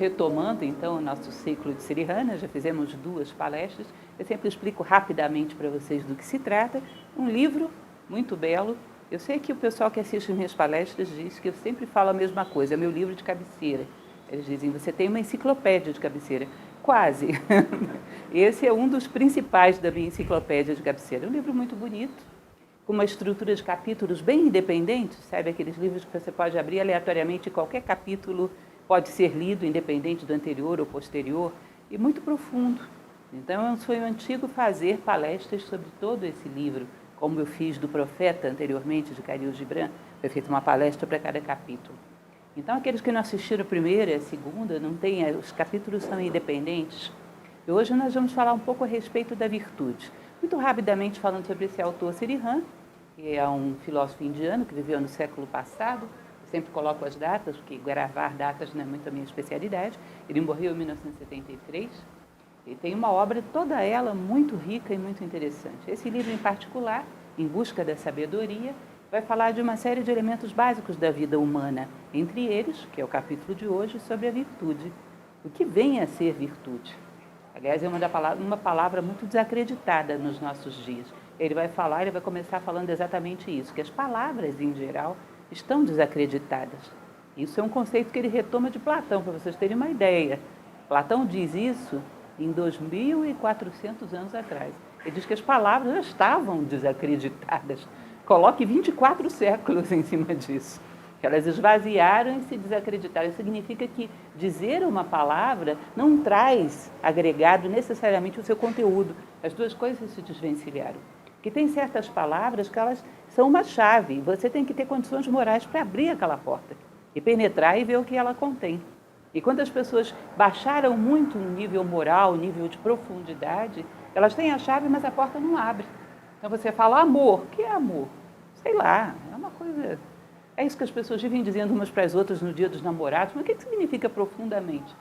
retomando, então, o nosso ciclo de Sirihana, já fizemos 2 palestras. Eu sempre explico rapidamente para vocês do que se trata. Um livro muito belo. Eu sei que o pessoal que assiste minhas palestras diz que eu sempre falo a mesma coisa, é meu livro de cabeceira. Eles dizem, você tem uma enciclopédia de cabeceira. Quase. Esse é um dos principais da minha enciclopédia de cabeceira. É um livro muito bonito, com uma estrutura de capítulos bem independentes, sabe? Aqueles livros que você pode abrir aleatoriamente, qualquer capítulo pode ser lido, independente do anterior ou posterior, e muito profundo. Então, foi um antigo fazer palestras sobre todo esse livro, como eu fiz do Profeta anteriormente, de Khalil Gibran, foi feita uma palestra para cada capítulo. Então, aqueles que não assistiram a primeira e a segunda, não tem, os capítulos são independentes. E hoje nós vamos falar um pouco a respeito da virtude. Muito rapidamente falando sobre esse autor Sirihan, que é um filósofo indiano que viveu no século passado. Eu sempre coloco as datas, porque gravar datas não é muito a minha especialidade. Ele morreu em 1973. E tem uma obra, toda ela muito rica e muito interessante. Esse livro em particular, Em Busca da Sabedoria, vai falar de uma série de elementos básicos da vida humana, entre eles, que é o capítulo de hoje, sobre a virtude. O que vem a ser virtude? Aliás, é uma palavra muito desacreditada nos nossos dias. Ele vai começar falando exatamente isso, que as palavras, em geral, estão desacreditadas. Isso é um conceito que ele retoma de Platão, para vocês terem uma ideia. Platão diz isso em 2.400 anos atrás. Ele diz que as palavras já estavam desacreditadas. Coloque 24 séculos em cima disso. Elas esvaziaram e se desacreditaram. Isso significa que dizer uma palavra não traz agregado necessariamente o seu conteúdo. As duas coisas se desvencilharam. Que tem certas palavras que elas são uma chave. Você tem que ter condições morais para abrir aquela porta e penetrar e ver o que ela contém. E quando as pessoas baixaram muito no nível moral, nível de profundidade, elas têm a chave, mas a porta não abre. Então você fala amor. O que é amor? Sei lá, é uma coisa... É isso que as pessoas vivem dizendo umas para as outras no dia dos namorados. Mas o que significa profundamente?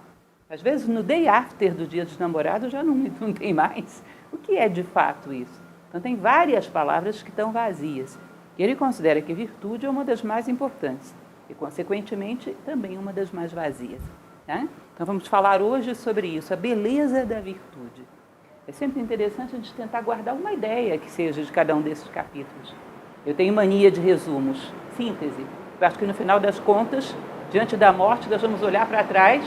Às vezes, no day after do dia dos namorados, já não tem mais. O que é de fato isso? Então, tem várias palavras que estão vazias. E ele considera que virtude é uma das mais importantes. E, consequentemente, também uma das mais vazias. Tá? Então, vamos falar hoje sobre isso, a beleza da virtude. É sempre interessante a gente tentar guardar uma ideia que seja de cada um desses capítulos. Eu tenho mania de resumos, síntese. Eu acho que no final das contas, diante da morte, nós vamos olhar para trás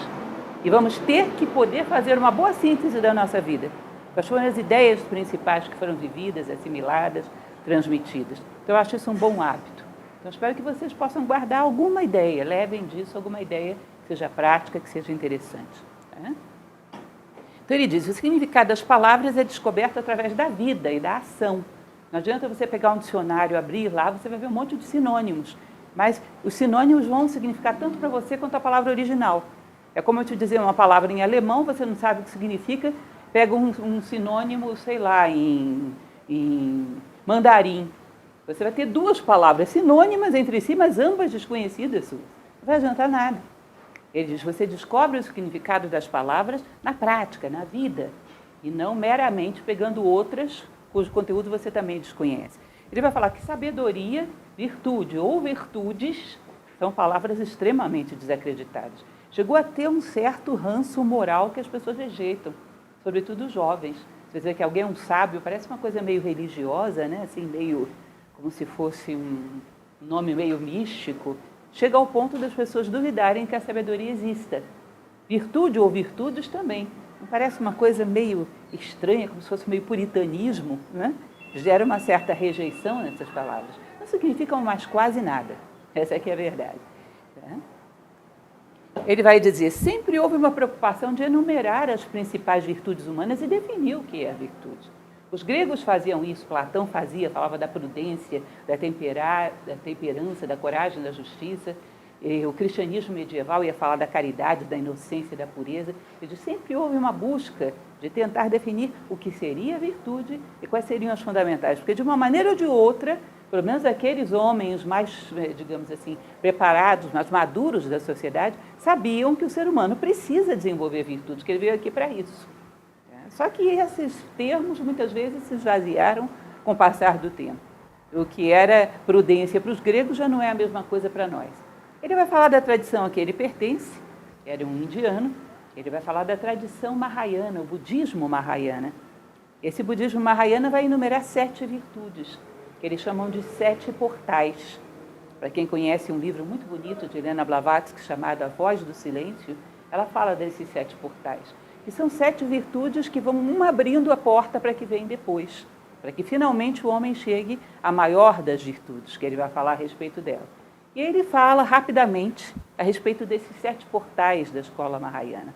e vamos ter que poder fazer uma boa síntese da nossa vida. Quais foram as ideias principais que foram vividas, assimiladas, transmitidas. Então, eu acho isso um bom hábito. Então, espero que vocês possam guardar alguma ideia, levem disso alguma ideia que seja prática, que seja interessante. Tá? Então, ele diz, o significado das palavras é descoberto através da vida e da ação. Não adianta você pegar um dicionário, abrir lá, você vai ver um monte de sinônimos. Mas os sinônimos vão significar tanto para você quanto a palavra original. É como eu te dizer uma palavra em alemão, você não sabe o que significa, pega um sinônimo, sei lá, em mandarim. Você vai ter 2 palavras sinônimas entre si, mas ambas desconhecidas. Não vai adiantar nada. Ele diz, você descobre o significado das palavras na prática, na vida, e não meramente pegando outras cujo conteúdo você também desconhece. Ele vai falar que sabedoria, virtude ou virtudes são palavras extremamente desacreditadas. Chegou a ter um certo ranço moral que as pessoas rejeitam, sobretudo os jovens. Você dizer que alguém é um sábio, parece uma coisa meio religiosa, né? Assim, meio como se fosse um nome meio místico. Chega ao ponto das pessoas duvidarem que a sabedoria exista. Virtude ou virtudes também. Não parece uma coisa meio estranha, como se fosse meio puritanismo, né? Gera uma certa rejeição nessas palavras. Não significam mais quase nada. Essa é que é a verdade. Ele vai dizer, sempre houve uma preocupação de enumerar as principais virtudes humanas e definir o que é a virtude. Os gregos faziam isso, Platão fazia, falava da prudência, da temperança, da coragem, da justiça. O cristianismo medieval ia falar da caridade, da inocência e da pureza. Sempre houve uma busca de tentar definir o que seria a virtude e quais seriam as fundamentais. Porque, de uma maneira ou de outra, pelo menos aqueles homens mais, digamos assim, preparados, mais maduros da sociedade, sabiam que o ser humano precisa desenvolver virtudes, que ele veio aqui para isso. Só que esses termos, muitas vezes, se esvaziaram com o passar do tempo. O que era prudência para os gregos já não é a mesma coisa para nós. Ele vai falar da tradição a que ele pertence, era um indiano. Ele vai falar da tradição Mahayana, o budismo Mahayana. Esse budismo Mahayana vai enumerar 7 virtudes, que eles chamam de 7 portais. Para quem conhece um livro muito bonito de Helena Blavatsky, chamado A Voz do Silêncio, ela fala desses 7 portais, que são 7 virtudes que vão uma abrindo a porta para que vem depois, para que finalmente o homem chegue à maior das virtudes, que ele vai falar a respeito dela. E ele fala rapidamente a respeito desses 7 portais da escola Mahayana.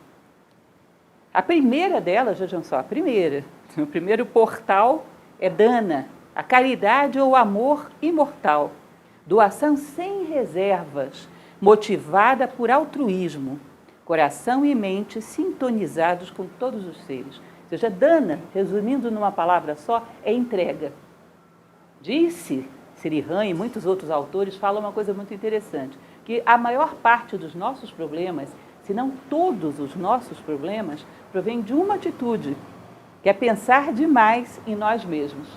A primeira delas, vejam só, o primeiro portal é dana, a caridade ou amor imortal, doação sem reservas, motivada por altruísmo, coração e mente sintonizados com todos os seres. Ou seja, dana, resumindo numa palavra só, é entrega. Disse Srihan e muitos outros autores falam uma coisa muito interessante, que a maior parte dos nossos problemas, se não todos os nossos problemas, provém de uma atitude, que é pensar demais em nós mesmos.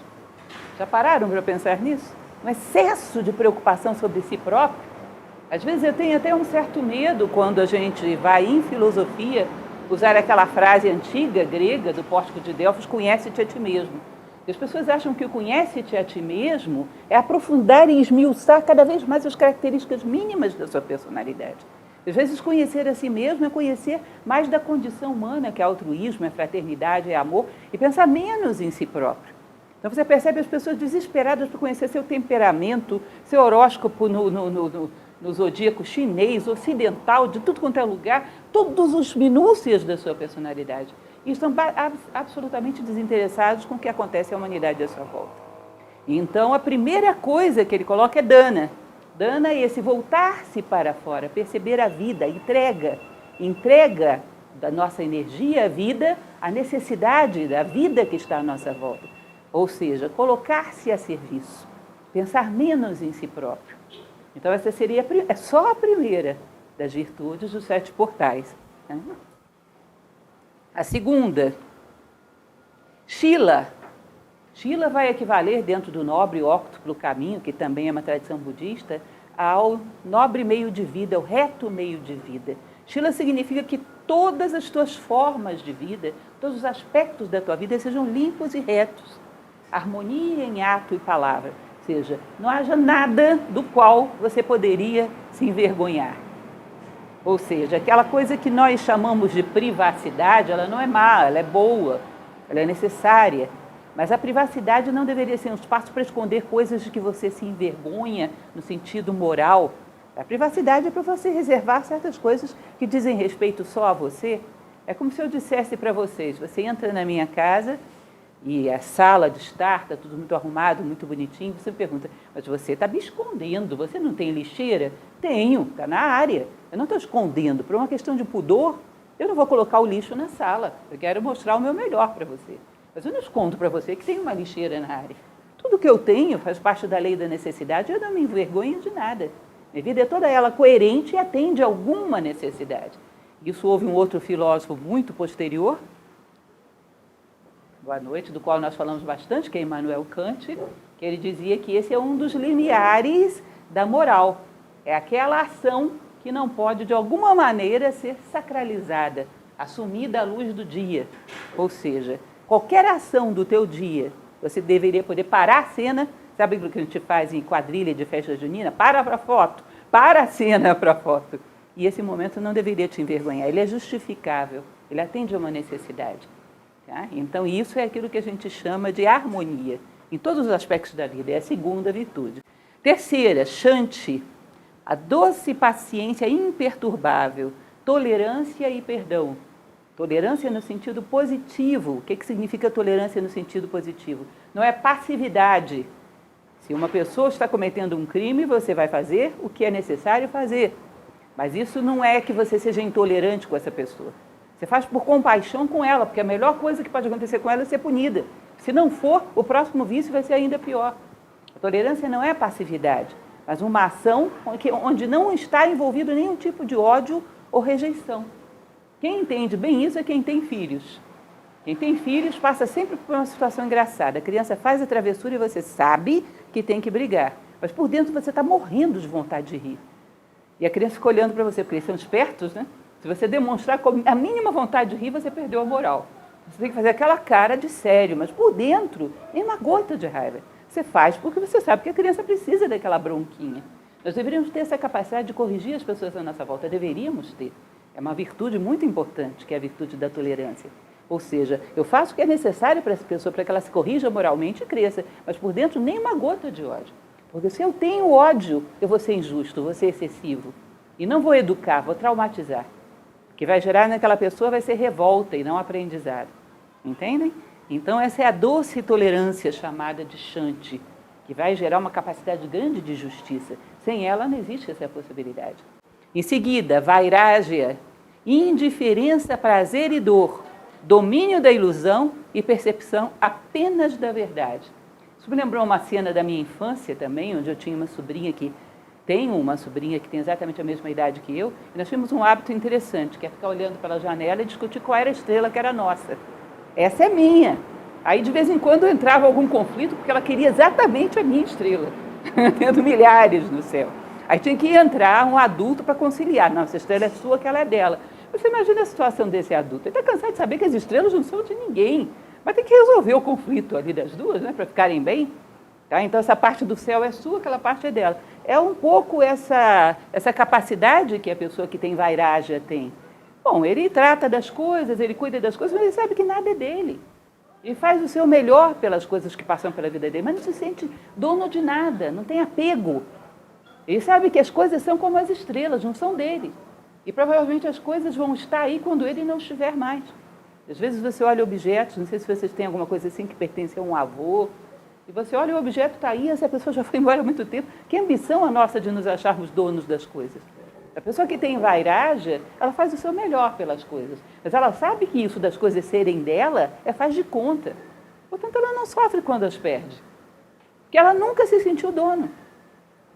Já pararam para pensar nisso? Um excesso de preocupação sobre si próprio. Às vezes eu tenho até um certo medo quando a gente vai em filosofia usar aquela frase antiga grega do Pórtico de Delfos, conhece-te a ti mesmo. E as pessoas acham que o conhece-te a ti mesmo é aprofundar e esmiuçar cada vez mais as características mínimas da sua personalidade. Às vezes conhecer a si mesmo é conhecer mais da condição humana, que é altruísmo, é fraternidade, é amor, e pensar menos em si próprio. Então você percebe as pessoas desesperadas por conhecer seu temperamento, seu horóscopo no zodíaco chinês, ocidental, de tudo quanto é lugar, todos os minúcias da sua personalidade. E estão absolutamente desinteressados com o que acontece à humanidade à sua volta. E então a primeira coisa que ele coloca é dana. Dana é esse voltar-se para fora, perceber a vida, entrega da nossa energia à vida, a necessidade da vida que está à nossa volta. Ou seja, colocar-se a serviço, pensar menos em si próprio. Então essa seria só a primeira das virtudes dos 7 portais. A segunda, Shila. Shila vai equivaler, dentro do nobre e óctuplo caminho, que também é uma tradição budista, ao nobre meio de vida, ao reto meio de vida. Shila significa que todas as tuas formas de vida, todos os aspectos da tua vida sejam limpos e retos. Harmonia em ato e palavra. Ou seja, não haja nada do qual você poderia se envergonhar. Ou seja, aquela coisa que nós chamamos de privacidade, ela não é má, ela é boa, ela é necessária. Mas a privacidade não deveria ser um espaço para esconder coisas de que você se envergonha no sentido moral. A privacidade é para você reservar certas coisas que dizem respeito só a você. É como se eu dissesse para vocês, você entra na minha casa e a sala de estar está tudo muito arrumado, muito bonitinho, você me pergunta, mas você está me escondendo, você não tem lixeira? Tenho, está na área. Eu não estou escondendo, por uma questão de pudor, eu não vou colocar o lixo na sala, eu quero mostrar o meu melhor para você. Mas eu não escondo para você que tem uma lixeira na área. Tudo que eu tenho faz parte da lei da necessidade, eu não me envergonho de nada. Minha vida é toda ela coerente e atende a alguma necessidade. Isso houve um outro filósofo muito posterior, boa noite, do qual nós falamos bastante, que é Immanuel Kant, que ele dizia que esse é um dos limiares da moral. É aquela ação que não pode, de alguma maneira, ser sacralizada, assumida à luz do dia. Ou seja, qualquer ação do teu dia, você deveria poder parar a cena, sabe o que a gente faz em quadrilha de festa junina? Para a foto, para a cena para a foto. E esse momento não deveria te envergonhar, ele é justificável, ele atende a uma necessidade. Tá? Então isso é aquilo que a gente chama de harmonia, em todos os aspectos da vida, é a segunda virtude. Terceira, Shanti, a doce paciência imperturbável, tolerância e perdão. Tolerância no sentido positivo. O que significa tolerância no sentido positivo? Não é passividade. Se uma pessoa está cometendo um crime, você vai fazer o que é necessário fazer. Mas isso não é que você seja intolerante com essa pessoa. Você faz por compaixão com ela, porque a melhor coisa que pode acontecer com ela é ser punida. Se não for, o próximo vício vai ser ainda pior. A tolerância não é passividade, mas uma ação onde não está envolvido nenhum tipo de ódio ou rejeição. Quem entende bem isso é quem tem filhos. Quem tem filhos passa sempre por uma situação engraçada. A criança faz a travessura e você sabe que tem que brigar, mas por dentro você está morrendo de vontade de rir. E a criança fica olhando para você, porque eles são espertos, né? Se você demonstrar com a mínima vontade de rir, você perdeu a moral. Você tem que fazer aquela cara de sério, mas por dentro, nem uma gota de raiva. Você faz porque você sabe que a criança precisa daquela bronquinha. Nós deveríamos ter essa capacidade de corrigir as pessoas à nossa volta. Deveríamos ter. É uma virtude muito importante, que é a virtude da tolerância. Ou seja, eu faço o que é necessário para essa pessoa, para que ela se corrija moralmente e cresça, mas por dentro nem uma gota de ódio. Porque se eu tenho ódio, eu vou ser injusto, vou ser excessivo. E não vou educar, vou traumatizar. O que vai gerar naquela pessoa vai ser revolta e não aprendizado. Entendem? Então essa é a doce tolerância chamada de Shanti, que vai gerar uma capacidade grande de justiça. Sem ela não existe essa possibilidade. Em seguida, Vairagya, indiferença, prazer e dor, domínio da ilusão e percepção apenas da verdade. Isso me lembrou uma cena da minha infância também, onde eu tinha uma sobrinha que tem exatamente a mesma idade que eu, e nós tínhamos um hábito interessante, que é ficar olhando pela janela e discutir qual era a estrela que era nossa. Essa é minha. Aí de vez em quando entrava algum conflito, porque ela queria exatamente a minha estrela, tendo milhares no céu. Aí tinha que entrar um adulto para conciliar. Não, essa estrela é sua, aquela é dela. Você imagina a situação desse adulto. Ele está cansado de saber que as estrelas não são de ninguém. Mas tem que resolver o conflito ali das duas, né, para ficarem bem. Tá? Então essa parte do céu é sua, aquela parte é dela. É um pouco essa capacidade que a pessoa que tem Vairagya tem. Bom, ele trata das coisas, ele cuida das coisas, mas ele sabe que nada é dele. Ele faz o seu melhor pelas coisas que passam pela vida dele, mas não se sente dono de nada, não tem apego. Ele sabe que as coisas são como as estrelas, não são dele. E provavelmente as coisas vão estar aí quando ele não estiver mais. Às vezes você olha objetos, não sei se vocês têm alguma coisa assim que pertence a um avô, e você olha o objeto, está aí, essa pessoa já foi embora há muito tempo. Que ambição a nossa de nos acharmos donos das coisas. A pessoa que tem Vairagya, ela faz o seu melhor pelas coisas. Mas ela sabe que isso das coisas serem dela, faz de conta. Portanto, ela não sofre quando as perde. Porque ela nunca se sentiu dono.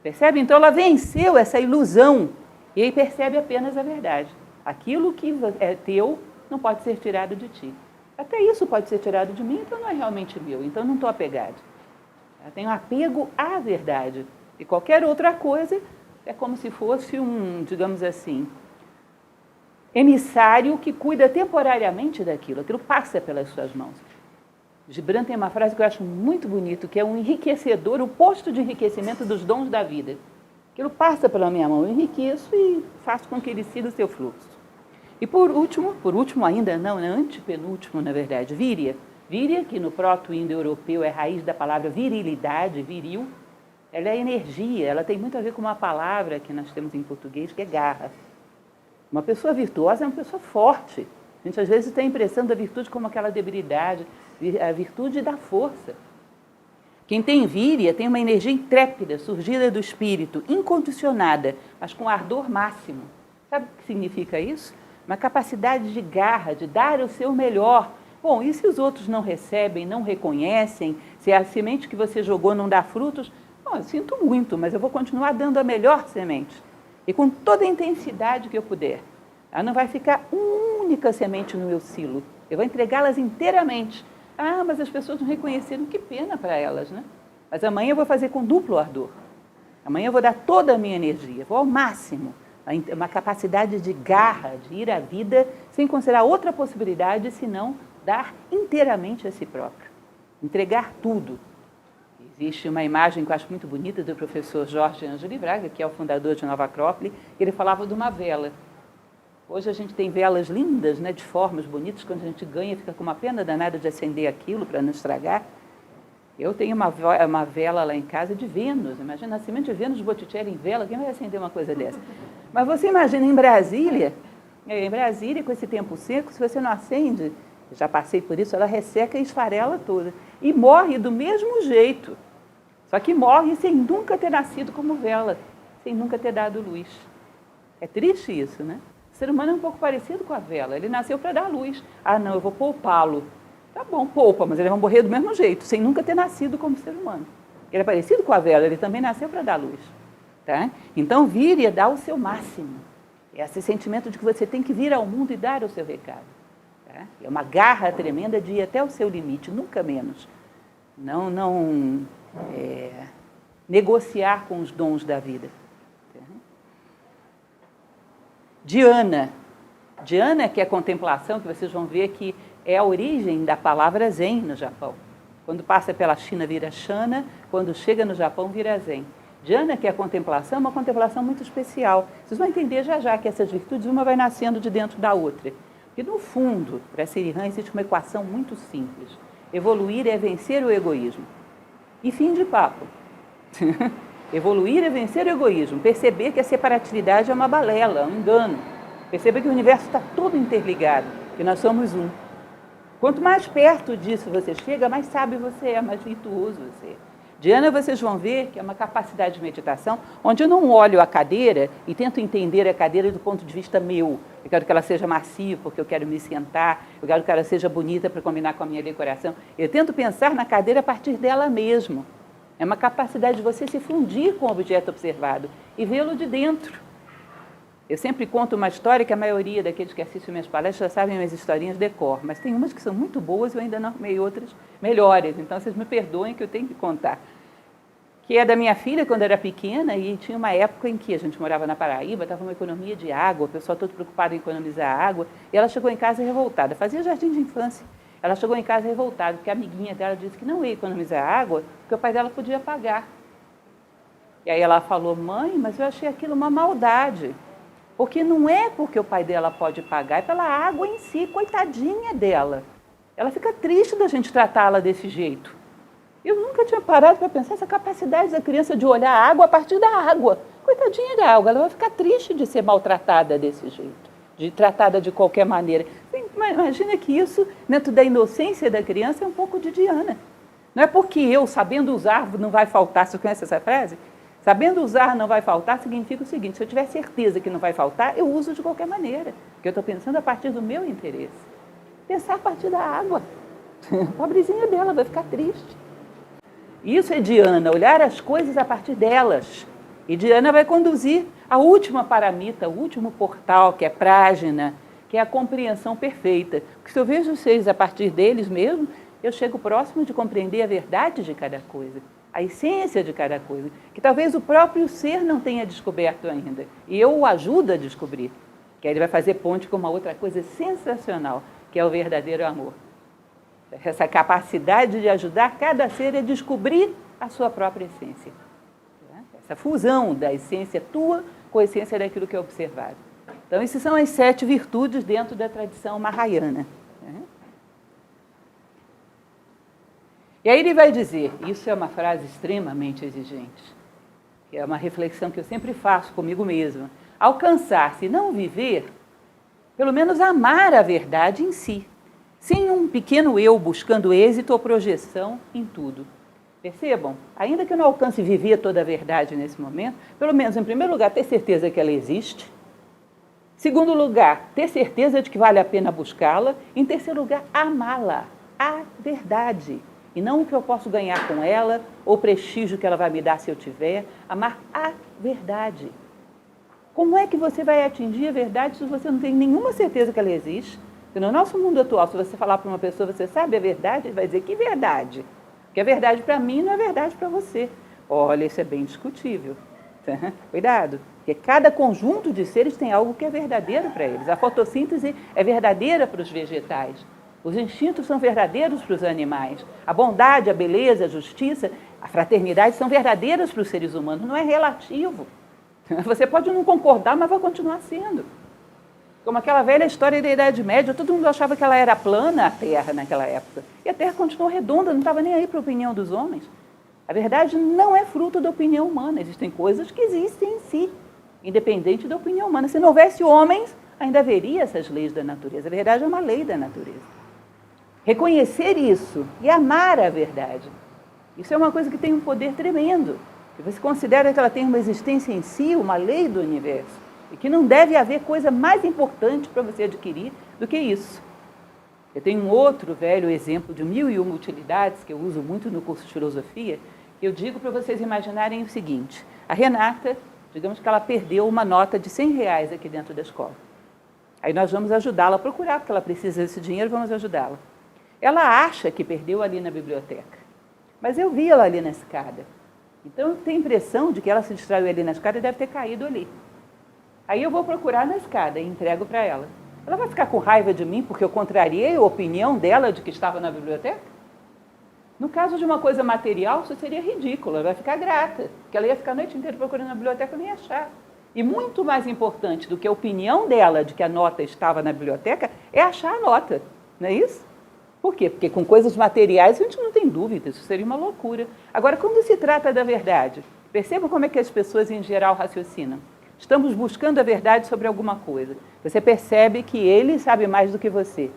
Percebe? Então, ela venceu essa ilusão. E aí percebe apenas a verdade. Aquilo que é teu não pode ser tirado de ti. Até isso pode ser tirado de mim, então não é realmente meu. Então, não estou apegado. Eu tenho apego à verdade. E qualquer outra coisa é como se fosse um, digamos assim, emissário que cuida temporariamente daquilo. Aquilo passa pelas suas mãos. Gibran tem uma frase que eu acho muito bonito, que é um enriquecedor, o posto de enriquecimento dos dons da vida. Aquilo passa pela minha mão, eu enriqueço e faço com que ele siga o seu fluxo. E por último ainda, não, antepenúltimo na verdade, Virya. Virya, que no proto-indo-europeu é raiz da palavra virilidade, viril, ela é energia, ela tem muito a ver com uma palavra que nós temos em português, que é garra. Uma pessoa virtuosa é uma pessoa forte. A gente às vezes tem a impressão da virtude como aquela debilidade, a virtude da força. Quem tem Virya tem uma energia intrépida, surgida do espírito, incondicionada, mas com ardor máximo. Sabe o que significa isso? Uma capacidade de garra, de dar o seu melhor. Bom, e se os outros não recebem, não reconhecem, se a semente que você jogou não dá frutos, bom, eu sinto muito, mas eu vou continuar dando a melhor semente. E com toda a intensidade que eu puder. Ela não vai ficar uma única semente no meu silo. Eu vou entregá-las inteiramente. Ah, mas as pessoas não reconheceram, que pena para elas, né? Mas amanhã eu vou fazer com duplo ardor. Amanhã eu vou dar toda a minha energia, vou ao máximo. Uma capacidade de garra, de ir à vida, sem considerar outra possibilidade, senão dar inteiramente a si próprio. Entregar tudo. Existe uma imagem que eu acho muito bonita do professor Jorge Ângeli Braga, que é o fundador de Nova Acrópole, ele falava de uma vela. Hoje a gente tem velas lindas, né, de formas bonitas, quando a gente ganha fica com uma pena danada de acender aquilo para não estragar. Eu tenho uma vela lá em casa de Vênus, imagina, nascimento de Vênus Botticelli em vela, quem vai acender uma coisa dessa? Mas você imagina em Brasília, com esse tempo seco, se você não acende, já passei por isso, ela resseca e esfarela toda. E morre do mesmo jeito, só que morre sem nunca ter nascido como vela, sem nunca ter dado luz. É triste isso, né? O ser humano é um pouco parecido com a vela, ele nasceu para dar luz. Ah, não, eu vou poupá-lo. Tá bom, poupa, mas ele vai morrer do mesmo jeito, sem nunca ter nascido como ser humano. Ele é parecido com a vela, ele também nasceu para dar luz. Tá? Então, Virya dá o seu máximo. É esse sentimento de que você tem que vir ao mundo e dar o seu recado. Tá? É uma garra tremenda de ir até o seu limite, nunca menos. Não negociar com os dons da vida. Tá? Dhyana. Dhyana, que é contemplação, que vocês vão ver que é a origem da palavra Zen no Japão. Quando passa pela China vira Shana, quando chega no Japão vira Zen. Dhyana, que é a contemplação, é uma contemplação muito especial. Vocês vão entender já já que essas virtudes, uma vai nascendo de dentro da outra. Porque no fundo, para Sirihan, existe uma equação muito simples. Evoluir é vencer o egoísmo. E fim de papo. Evoluir é vencer o egoísmo. Perceber que a separatividade é uma balela, um engano. Perceber que o universo está todo interligado, que nós somos um. Quanto mais perto disso você chega, mais sábio você é, mais virtuoso você é. Dhyana, vocês vão ver que é uma capacidade de meditação onde eu não olho a cadeira e tento entender a cadeira do ponto de vista meu. Eu quero que ela seja macia porque eu quero me sentar, eu quero que ela seja bonita para combinar com a minha decoração. Eu tento pensar na cadeira a partir dela mesmo. É uma capacidade de você se fundir com o objeto observado e vê-lo de dentro. Eu sempre conto uma história que a maioria daqueles que assistem minhas palestras já sabem minhas historinhas de cor, mas tem umas que são muito boas e eu ainda não arrumei outras melhores, então vocês me perdoem que eu tenho que contar. Que é da minha filha quando era pequena e tinha uma época em que a gente morava na Paraíba, estava uma economia de água, o pessoal todo preocupado em economizar água, e ela chegou em casa revoltada, fazia jardim de infância. Ela chegou em casa revoltada, porque a amiguinha dela disse que não ia economizar água, porque o pai dela podia pagar. E aí ela falou, mãe, mas eu achei aquilo uma maldade. Porque não é porque o pai dela pode pagar, é pela água em si, coitadinha dela. Ela fica triste da gente tratá-la desse jeito. Eu nunca tinha parado para pensar essa capacidade da criança de olhar a água a partir da água. Coitadinha da água, ela vai ficar triste de ser maltratada desse jeito, de tratada de qualquer maneira. Imagina que isso, dentro da inocência da criança, é um pouco de Dhyana. Não é porque eu, sabendo usar, não vai faltar. Você conhece essa frase? Sabendo usar não vai faltar significa o seguinte, se eu tiver certeza que não vai faltar, eu uso de qualquer maneira. Porque eu estou pensando a partir do meu interesse. Pensar a partir da água. Pobrezinha dela, vai ficar triste. Isso é Dhyana, olhar as coisas a partir delas. E Dhyana vai conduzir a última paramita, o último portal, que é Prajna, que é a compreensão perfeita. Porque se eu vejo os seres a partir deles mesmo, eu chego próximo de compreender a verdade de cada coisa, a essência de cada coisa, que talvez o próprio ser não tenha descoberto ainda. E eu o ajudo a descobrir, que aí ele vai fazer ponte com uma outra coisa sensacional, que é o verdadeiro amor. Essa capacidade de ajudar cada ser a descobrir a sua própria essência. Essa fusão da essência tua com a essência daquilo que é observado. Então, essas são as 7 virtudes dentro da tradição Mahayana. E aí ele vai dizer, isso é uma frase extremamente exigente, que é uma reflexão que eu sempre faço comigo mesma. Alcançar-se e não viver, pelo menos amar a verdade em si, sem um pequeno eu buscando êxito ou projeção em tudo. Percebam? Ainda que eu não alcance viver toda a verdade nesse momento, pelo menos, em primeiro lugar, ter certeza que ela existe. Segundo lugar, ter certeza de que vale a pena buscá-la. Em terceiro lugar, amá-la, a verdade. E não o que eu posso ganhar com ela, ou o prestígio que ela vai me dar se eu tiver. Amar a verdade. Como é que você vai atingir a verdade se você não tem nenhuma certeza que ela existe? Porque no nosso mundo atual, se você falar para uma pessoa, você sabe a verdade, ele vai dizer, que verdade? Porque a verdade para mim não é verdade para você. Olha, isso é bem discutível. Cuidado, porque cada conjunto de seres tem algo que é verdadeiro para eles. A fotossíntese é verdadeira para os vegetais. Os instintos são verdadeiros para os animais. A bondade, a beleza, a justiça, a fraternidade são verdadeiras para os seres humanos. Não é relativo. Você pode não concordar, mas vai continuar sendo. Como aquela velha história da Idade Média, todo mundo achava que ela era plana, a Terra, naquela época. E a Terra continuou redonda, não estava nem aí para a opinião dos homens. A verdade não é fruto da opinião humana. Existem coisas que existem em si, independente da opinião humana. Se não houvesse homens, ainda haveria essas leis da natureza. A verdade é uma lei da natureza. Reconhecer isso e amar a verdade, isso é uma coisa que tem um poder tremendo. Que você considera que ela tem uma existência em si, uma lei do universo. E que não deve haver coisa mais importante para você adquirir do que isso. Eu tenho um outro velho exemplo de 1001 utilidades, que eu uso muito no curso de filosofia, que eu digo para vocês imaginarem o seguinte. A Renata, digamos que ela perdeu uma nota de R$100 aqui dentro da escola. Aí nós vamos ajudá-la a procurar, porque ela precisa desse dinheiro, vamos ajudá-la. Ela acha que perdeu ali na biblioteca, mas eu vi ela ali na escada. Então eu tenho a impressão de que ela se distraiu ali na escada e deve ter caído ali. Aí eu vou procurar na escada e entrego para ela. Ela vai ficar com raiva de mim porque eu contrariei a opinião dela de que estava na biblioteca? No caso de uma coisa material, isso seria ridículo. Ela vai ficar grata, porque ela ia ficar a noite inteira procurando na biblioteca e não ia achar. E muito mais importante do que a opinião dela de que a nota estava na biblioteca é achar a nota, não é isso? Por quê? Porque com coisas materiais a gente não tem dúvida, isso seria uma loucura. Agora, quando se trata da verdade, percebam como é que as pessoas em geral raciocinam. Estamos buscando a verdade sobre alguma coisa. Você percebe que ele sabe mais do que você.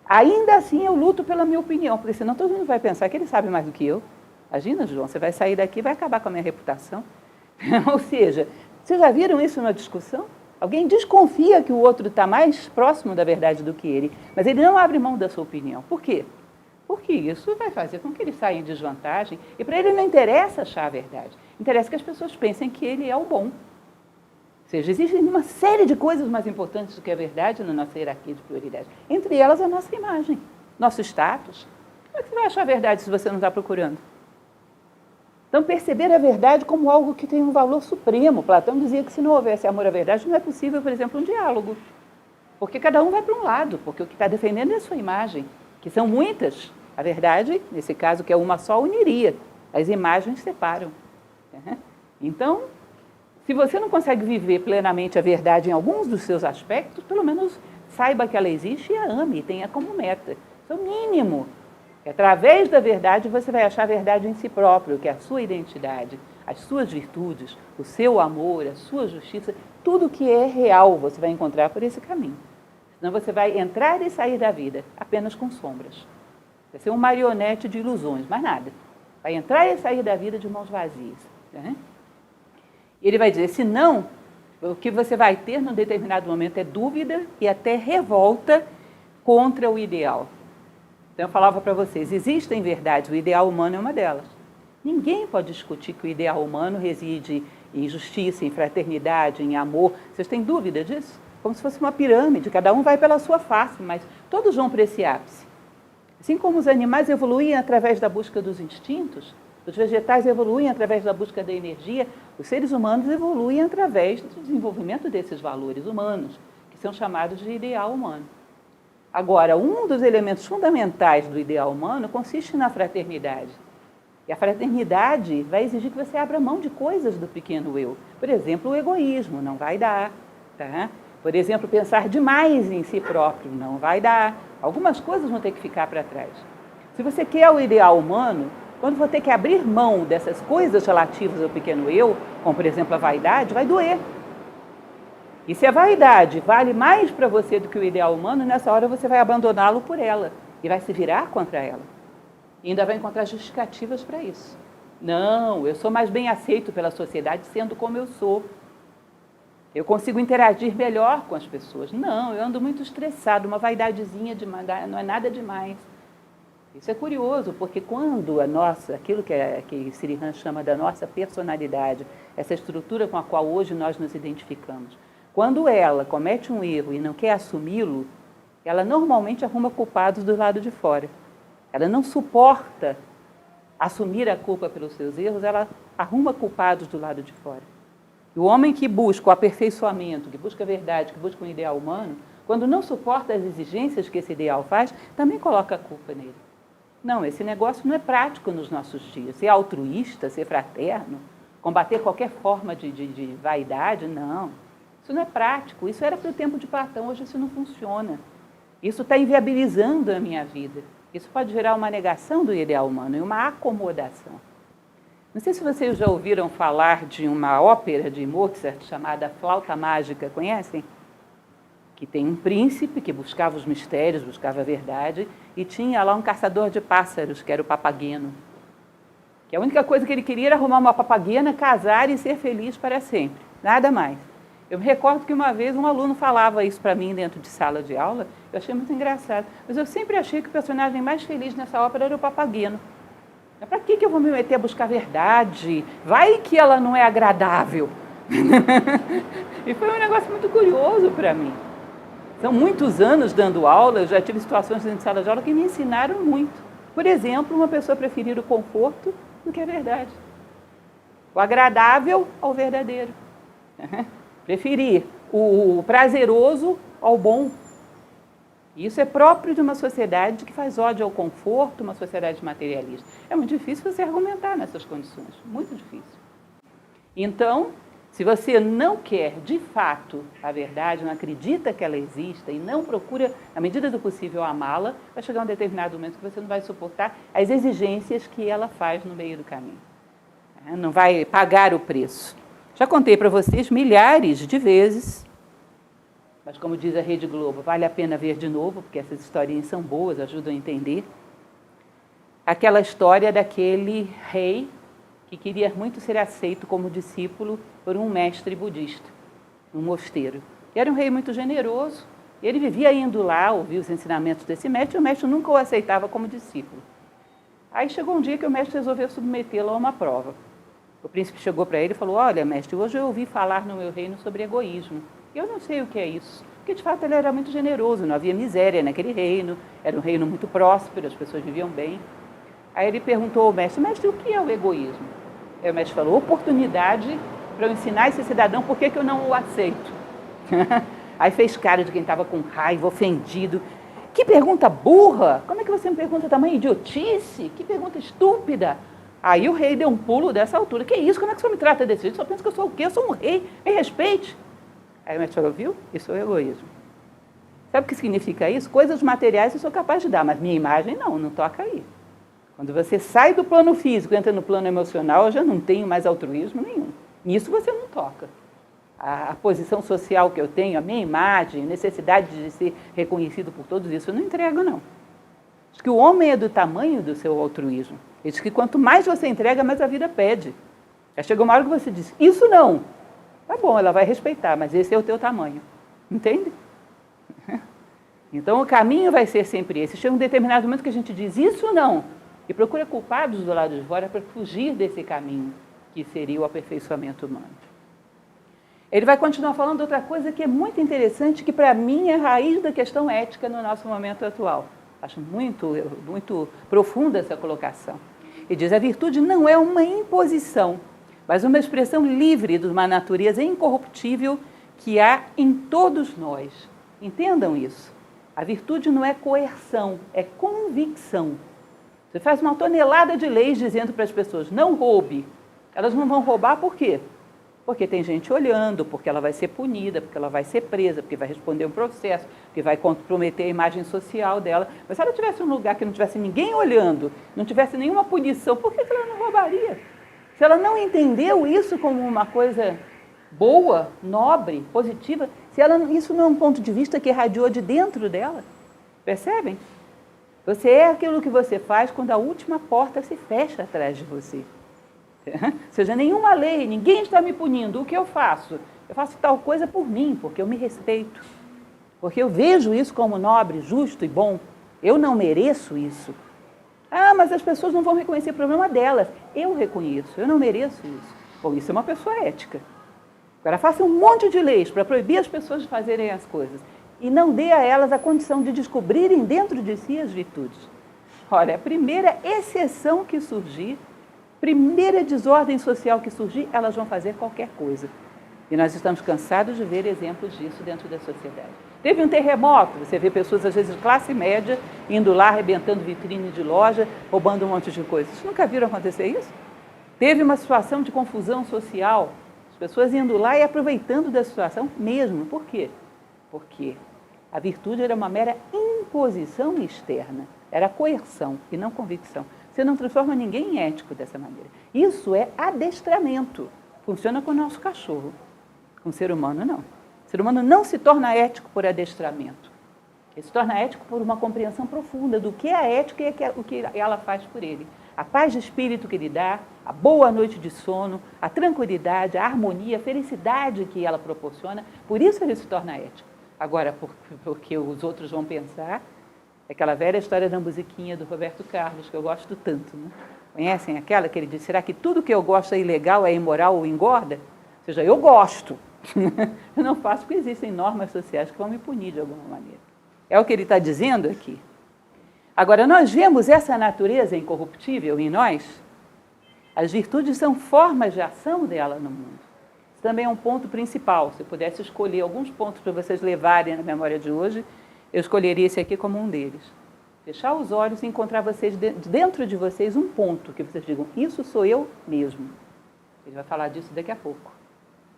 Ainda assim eu luto pela minha opinião, porque senão todo mundo vai pensar que ele sabe mais do que eu. Imagina, João, você vai sair daqui e vai acabar com a minha reputação. Ou seja, vocês já viram isso na discussão? Alguém desconfia que o outro está mais próximo da verdade do que ele, mas ele não abre mão da sua opinião. Por quê? Porque isso vai fazer com que ele saia em desvantagem e para ele não interessa achar a verdade. Interessa que as pessoas pensem que ele é o bom. Ou seja, existe uma série de coisas mais importantes do que a verdade na nossa hierarquia de prioridade. Entre elas, a nossa imagem, nosso status. Como é que você vai achar a verdade se você não está procurando? Então, perceber a verdade como algo que tem um valor supremo. Platão dizia que se não houvesse amor à verdade, não é possível, por exemplo, um diálogo. Porque cada um vai para um lado, porque o que está defendendo é a sua imagem, que são muitas. A verdade, nesse caso, que é uma só, uniria. As imagens separam. Então, se você não consegue viver plenamente a verdade em alguns dos seus aspectos, pelo menos saiba que ela existe e a ame, e tenha como meta. Isso é o mínimo. Através da verdade, você vai achar a verdade em si próprio, que é a sua identidade, as suas virtudes, o seu amor, a sua justiça, tudo que é real você vai encontrar por esse caminho. Senão você vai entrar e sair da vida apenas com sombras. Vai ser um marionete de ilusões, mais nada. Vai entrar e sair da vida de mãos vazias. Né? E ele vai dizer, se não, o que você vai ter num determinado momento é dúvida e até revolta contra o ideal. Então, eu falava para vocês, existem verdades, o ideal humano é uma delas. Ninguém pode discutir que o ideal humano reside em justiça, em fraternidade, em amor. Vocês têm dúvida disso? Como se fosse uma pirâmide, cada um vai pela sua face, mas todos vão para esse ápice. Assim como os animais evoluem através da busca dos instintos, os vegetais evoluem através da busca da energia, os seres humanos evoluem através do desenvolvimento desses valores humanos, que são chamados de ideal humano. Agora, um dos elementos fundamentais do ideal humano consiste na fraternidade. E a fraternidade vai exigir que você abra mão de coisas do pequeno eu. Por exemplo, o egoísmo, não vai dar. Tá? Por exemplo, pensar demais em si próprio, não vai dar. Algumas coisas vão ter que ficar para trás. Se você quer o ideal humano, quando for ter que abrir mão dessas coisas relativas ao pequeno eu, como por exemplo a vaidade, vai doer. E se a vaidade vale mais para você do que o ideal humano, nessa hora você vai abandoná-lo por ela e vai se virar contra ela. E ainda vai encontrar justificativas para isso. Não, eu sou mais bem aceito pela sociedade sendo como eu sou. Eu consigo interagir melhor com as pessoas. Não, eu ando muito estressado, uma vaidadezinha não é nada demais. Isso é curioso, porque quando aquilo que Sirihan chama da nossa personalidade, essa estrutura com a qual hoje nós nos identificamos, quando ela comete um erro e não quer assumi-lo, ela normalmente arruma culpados do lado de fora. Ela não suporta assumir a culpa pelos seus erros, ela arruma culpados do lado de fora. E o homem que busca o aperfeiçoamento, que busca a verdade, que busca um ideal humano, quando não suporta as exigências que esse ideal faz, também coloca a culpa nele. Não, esse negócio não é prático nos nossos dias. Ser altruísta, ser fraterno, combater qualquer forma de vaidade, não. Isso não é prático, isso era para o tempo de Platão, hoje isso não funciona. Isso está inviabilizando a minha vida. Isso pode gerar uma negação do ideal humano e uma acomodação. Não sei se vocês já ouviram falar de uma ópera de Mozart chamada Flauta Mágica, conhecem? Que tem um príncipe que buscava os mistérios, buscava a verdade, e tinha lá um caçador de pássaros, que era o Papageno. Que a única coisa que ele queria era arrumar uma papagena, casar e ser feliz para sempre. Nada mais. Eu me recordo que uma vez um aluno falava isso para mim dentro de sala de aula, eu achei muito engraçado. Mas eu sempre achei que o personagem mais feliz nessa ópera era o Papageno. Para que eu vou me meter a buscar verdade? Vai que ela não é agradável. E foi um negócio muito curioso para mim. São muitos anos dando aula, eu já tive situações dentro de sala de aula que me ensinaram muito. Por exemplo, uma pessoa preferir o conforto do que a verdade. O agradável ao verdadeiro. Preferir o prazeroso ao bom. E isso é próprio de uma sociedade que faz ódio ao conforto, uma sociedade materialista. É muito difícil você argumentar nessas condições, muito difícil. Então, se você não quer, de fato, a verdade, não acredita que ela exista e não procura, na medida do possível, amá-la, vai chegar um determinado momento que você não vai suportar as exigências que ela faz no meio do caminho. Não vai pagar o preço. Já contei para vocês milhares de vezes, mas como diz a Rede Globo, vale a pena ver de novo, porque essas historinhas são boas, ajudam a entender. Aquela história daquele rei que queria muito ser aceito como discípulo por um mestre budista, um mosteiro. E era um rei muito generoso, e ele vivia indo lá, ouvir os ensinamentos desse mestre, e o mestre nunca o aceitava como discípulo. Aí chegou um dia que o mestre resolveu submetê-lo a uma prova. O príncipe chegou para ele e falou: olha, mestre, hoje eu ouvi falar no meu reino sobre egoísmo. Eu não sei o que é isso, porque de fato ele era muito generoso, não havia miséria naquele reino, era um reino muito próspero, as pessoas viviam bem. Aí ele perguntou ao mestre: mestre, o que é o egoísmo? Aí o mestre falou: oportunidade para eu ensinar esse cidadão por que eu não o aceito. Aí fez cara de quem estava com raiva, ofendido. Que pergunta burra! Como é que você me pergunta tamanha idiotice? Que pergunta estúpida! Aí o rei deu um pulo dessa altura. Que isso? Como é que o senhor me trata desse jeito? Só pensa que eu sou o quê? Eu sou um rei. Me respeite. Aí o mestre falou: viu? Isso é o egoísmo. Sabe o que significa isso? Coisas materiais eu sou capaz de dar, mas minha imagem não toca aí. Quando você sai do plano físico e entra no plano emocional, eu já não tenho mais altruísmo nenhum. Nisso você não toca. A posição social que eu tenho, a minha imagem, a necessidade de ser reconhecido por todos isso, eu não entrego, não. Diz que o homem é do tamanho do seu altruísmo. Ele diz que quanto mais você entrega, mais a vida pede. Já chegou uma hora que você diz: isso não. Tá bom, ela vai respeitar, mas esse é o teu tamanho. Entende? Então o caminho vai ser sempre esse. Chega um determinado momento que a gente diz: isso não. E procura culpados do lado de fora para fugir desse caminho, que seria o aperfeiçoamento humano. Ele vai continuar falando outra coisa que é muito interessante, que para mim é a raiz da questão ética no nosso momento atual. Acho muito profunda essa colocação. Ele diz: a virtude não é uma imposição, mas uma expressão livre de uma natureza incorruptível que há em todos nós. Entendam isso. A virtude não é coerção, é convicção. Você faz uma tonelada de leis dizendo para as pessoas: não roube. Elas não vão roubar por quê? Porque tem gente olhando, porque ela vai ser punida, porque ela vai ser presa, porque vai responder um processo, porque vai comprometer a imagem social dela. Mas se ela tivesse um lugar que não tivesse ninguém olhando, não tivesse nenhuma punição, por que ela não roubaria? Se ela não entendeu isso como uma coisa boa, nobre, positiva, isso não é um ponto de vista que irradiou de dentro dela. Percebem? Você é aquilo que você faz quando a última porta se fecha atrás de você. Ou seja, nenhuma lei, ninguém está me punindo. O que eu faço? Eu faço tal coisa por mim, porque eu me respeito. Porque eu vejo isso como nobre, justo e bom. Eu não mereço isso. Ah, mas as pessoas não vão reconhecer o problema delas. Eu reconheço, eu não mereço isso. Bom, isso é uma pessoa ética. Agora, faça um monte de leis para proibir as pessoas de fazerem as coisas e não dê a elas a condição de descobrirem dentro de si as virtudes. Olha, a primeira exceção que surgir, primeira desordem social que surgir, elas vão fazer qualquer coisa. E nós estamos cansados de ver exemplos disso dentro da sociedade. Teve um terremoto, você vê pessoas, às vezes, de classe média, indo lá, arrebentando vitrine de loja, roubando um monte de coisas. Vocês nunca viram acontecer isso? Teve uma situação de confusão social, as pessoas indo lá e aproveitando da situação mesmo. Por quê? Porque a virtude era uma mera imposição externa, era coerção e não convicção. Você não transforma ninguém em ético dessa maneira. Isso é adestramento. Funciona com o nosso cachorro. Com o ser humano, não. O ser humano não se torna ético por adestramento. Ele se torna ético por uma compreensão profunda do que é a ética e o que ela faz por ele. A paz de espírito que ele dá, a boa noite de sono, a tranquilidade, a harmonia, a felicidade que ela proporciona. Por isso ele se torna ético. Agora, porque os outros vão pensar, aquela velha história da musiquinha do Roberto Carlos, que eu gosto tanto, né? Conhecem aquela que ele diz: será que tudo que eu gosto é ilegal, é imoral ou engorda? Ou seja, eu gosto. Eu não faço porque existem normas sociais que vão me punir de alguma maneira. É o que ele está dizendo aqui. Agora, nós vemos essa natureza incorruptível em nós. As virtudes são formas de ação dela no mundo. Isso também é um ponto principal. Se eu pudesse escolher alguns pontos para vocês levarem na memória de hoje, eu escolheria esse aqui como um deles. Fechar os olhos e encontrar vocês dentro de vocês um ponto que vocês digam, isso sou eu mesmo. Ele vai falar disso daqui a pouco.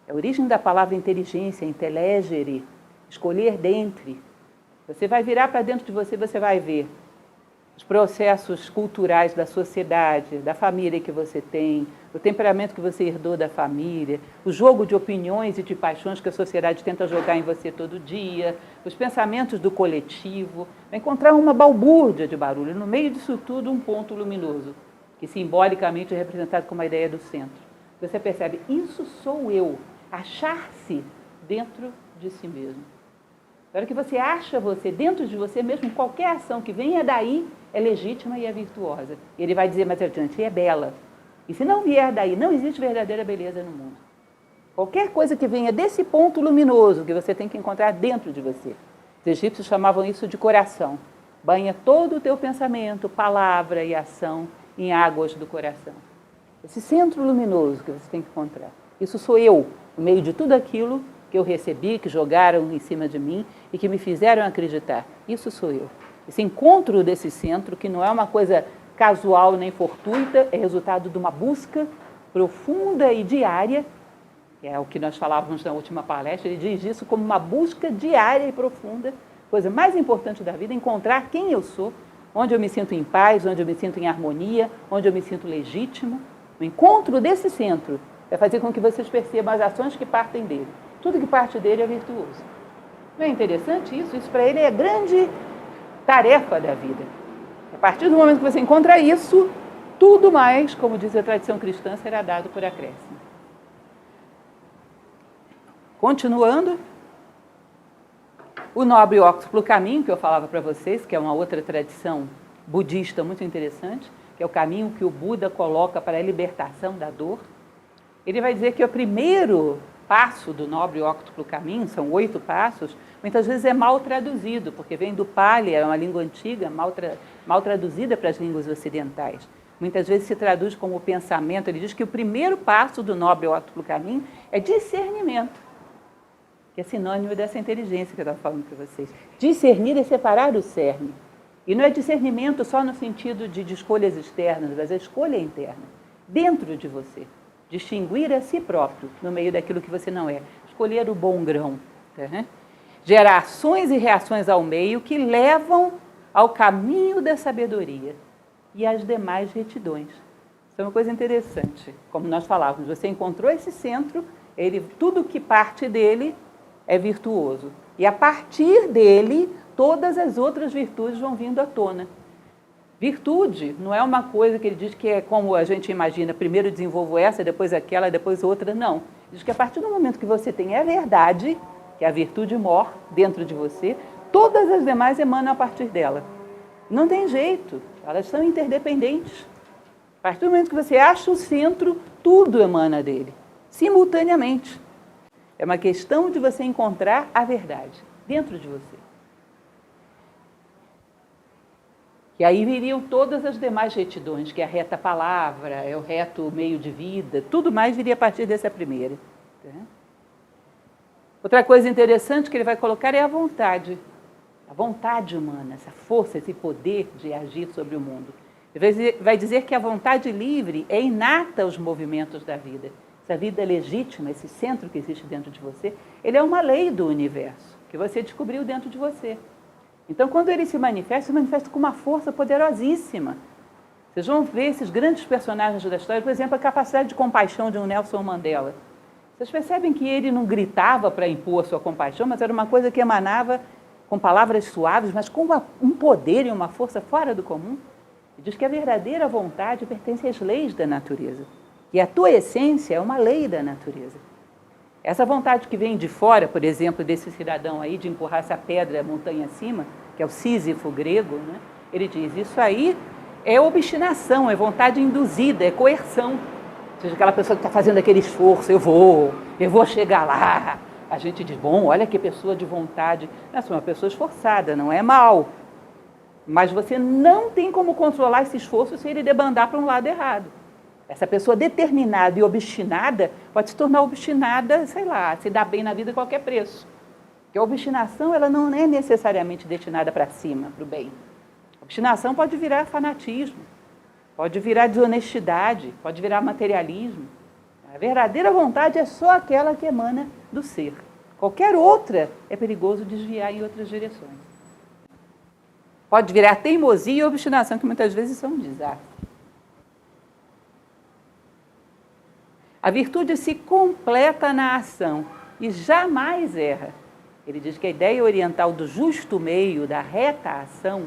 É a origem da palavra inteligência, intelegere, escolher dentre. Você vai virar para dentro de você, você vai ver os processos culturais da sociedade, da família que você tem, o temperamento que você herdou da família, o jogo de opiniões e de paixões que a sociedade tenta jogar em você todo dia, os pensamentos do coletivo. Vai encontrar uma balbúrdia de barulho, no meio disso tudo um ponto luminoso, que simbolicamente é representado como a ideia do centro. Você percebe, isso sou eu, achar-se dentro de si mesmo. Na hora que você acha você dentro de você mesmo, qualquer ação que venha daí é legítima e é virtuosa. E ele vai dizer mais adiante, e é bela. E se não vier daí, não existe verdadeira beleza no mundo. Qualquer coisa que venha desse ponto luminoso que você tem que encontrar dentro de você. Os egípcios chamavam isso de coração. Banha todo o teu pensamento, palavra e ação em águas do coração. Esse centro luminoso que você tem que encontrar. Isso sou eu, no meio de tudo aquilo que eu recebi, que jogaram em cima de mim e que me fizeram acreditar. Isso sou eu. Esse encontro desse centro, que não é uma coisa casual nem fortuita, é resultado de uma busca profunda e diária, que é o que nós falávamos na última palestra, ele diz isso como uma busca diária e profunda, coisa mais importante da vida, encontrar quem eu sou, onde eu me sinto em paz, onde eu me sinto em harmonia, onde eu me sinto legítimo. O encontro desse centro vai fazer com que vocês percebam as ações que partem dele. Tudo que parte dele é virtuoso. Não é interessante isso? Isso para ele é a grande tarefa da vida. A partir do momento que você encontra isso, tudo mais, como diz a tradição cristã, será dado por acréscimo. Continuando, o nobre e óctuplo caminho, que eu falava para vocês, que é uma outra tradição budista muito interessante, que é o caminho que o Buda coloca para a libertação da dor. Ele vai dizer que o primeiro passo do nobre e óctuplo caminho, são 8 passos, muitas vezes é mal traduzido, porque vem do Pali, é uma língua antiga, mal traduzida para as línguas ocidentais. Muitas vezes se traduz como pensamento. Ele diz que o primeiro passo do nobre e óctuplo caminho é discernimento, que é sinônimo dessa inteligência que eu estava falando para vocês. Discernir é separar o cerne. E não é discernimento só no sentido de escolhas externas, mas a escolha interna, dentro de você. Distinguir a si próprio no meio daquilo que você não é. Escolher o bom grão. Tá? Gerar ações e reações ao meio que levam ao caminho da sabedoria e às demais retidões. Isso é uma coisa interessante. Como nós falávamos, você encontrou esse centro, tudo que parte dele é virtuoso. E a partir dele, todas as outras virtudes vão vindo à tona. Virtude não é uma coisa que ele diz que é como a gente imagina, primeiro desenvolvo essa, depois aquela, depois outra, não. Ele diz que a partir do momento que você tem a verdade, que é a virtude mor dentro de você, todas as demais emanam a partir dela. Não tem jeito, elas são interdependentes. A partir do momento que você acha o centro, tudo emana dele, simultaneamente. É uma questão de você encontrar a verdade dentro de você. E aí viriam todas as demais retidões, que é a reta palavra, é o reto meio de vida, tudo mais viria a partir dessa primeira. Tá? Outra coisa interessante que ele vai colocar é a vontade humana, essa força, esse poder de agir sobre o mundo. Ele vai dizer que a vontade livre é inata aos movimentos da vida. Essa vida legítima, esse centro que existe dentro de você, ele é uma lei do universo, que você descobriu dentro de você. Então, quando ele se manifesta com uma força poderosíssima. Vocês vão ver esses grandes personagens da história, por exemplo, a capacidade de compaixão de um Nelson Mandela. Vocês percebem que ele não gritava para impor a sua compaixão, mas era uma coisa que emanava com palavras suaves, mas com um poder e uma força fora do comum. Ele diz que a verdadeira vontade pertence às leis da natureza. E a tua essência é uma lei da natureza. Essa vontade que vem de fora, por exemplo, desse cidadão aí, de empurrar essa pedra montanha acima, que é o Sísifo grego, né? Ele diz, isso aí é obstinação, é vontade induzida, é coerção. Ou seja, aquela pessoa que está fazendo aquele esforço, eu vou chegar lá. A gente diz, bom, olha que pessoa de vontade. Essa é uma pessoa esforçada, não é mal. Mas você não tem como controlar esse esforço se ele debandar para um lado errado. Essa pessoa determinada e obstinada pode se tornar obstinada, sei lá, se dar bem na vida a qualquer preço. Porque a obstinação ela não é necessariamente destinada para cima, para o bem. A obstinação pode virar fanatismo, pode virar desonestidade, pode virar materialismo. A verdadeira vontade é só aquela que emana do ser. Qualquer outra é perigoso desviar em outras direções. Pode virar teimosia e obstinação, que muitas vezes são um desastre. A virtude se completa na ação e jamais erra. Ele diz que a ideia oriental do justo meio, da reta ação,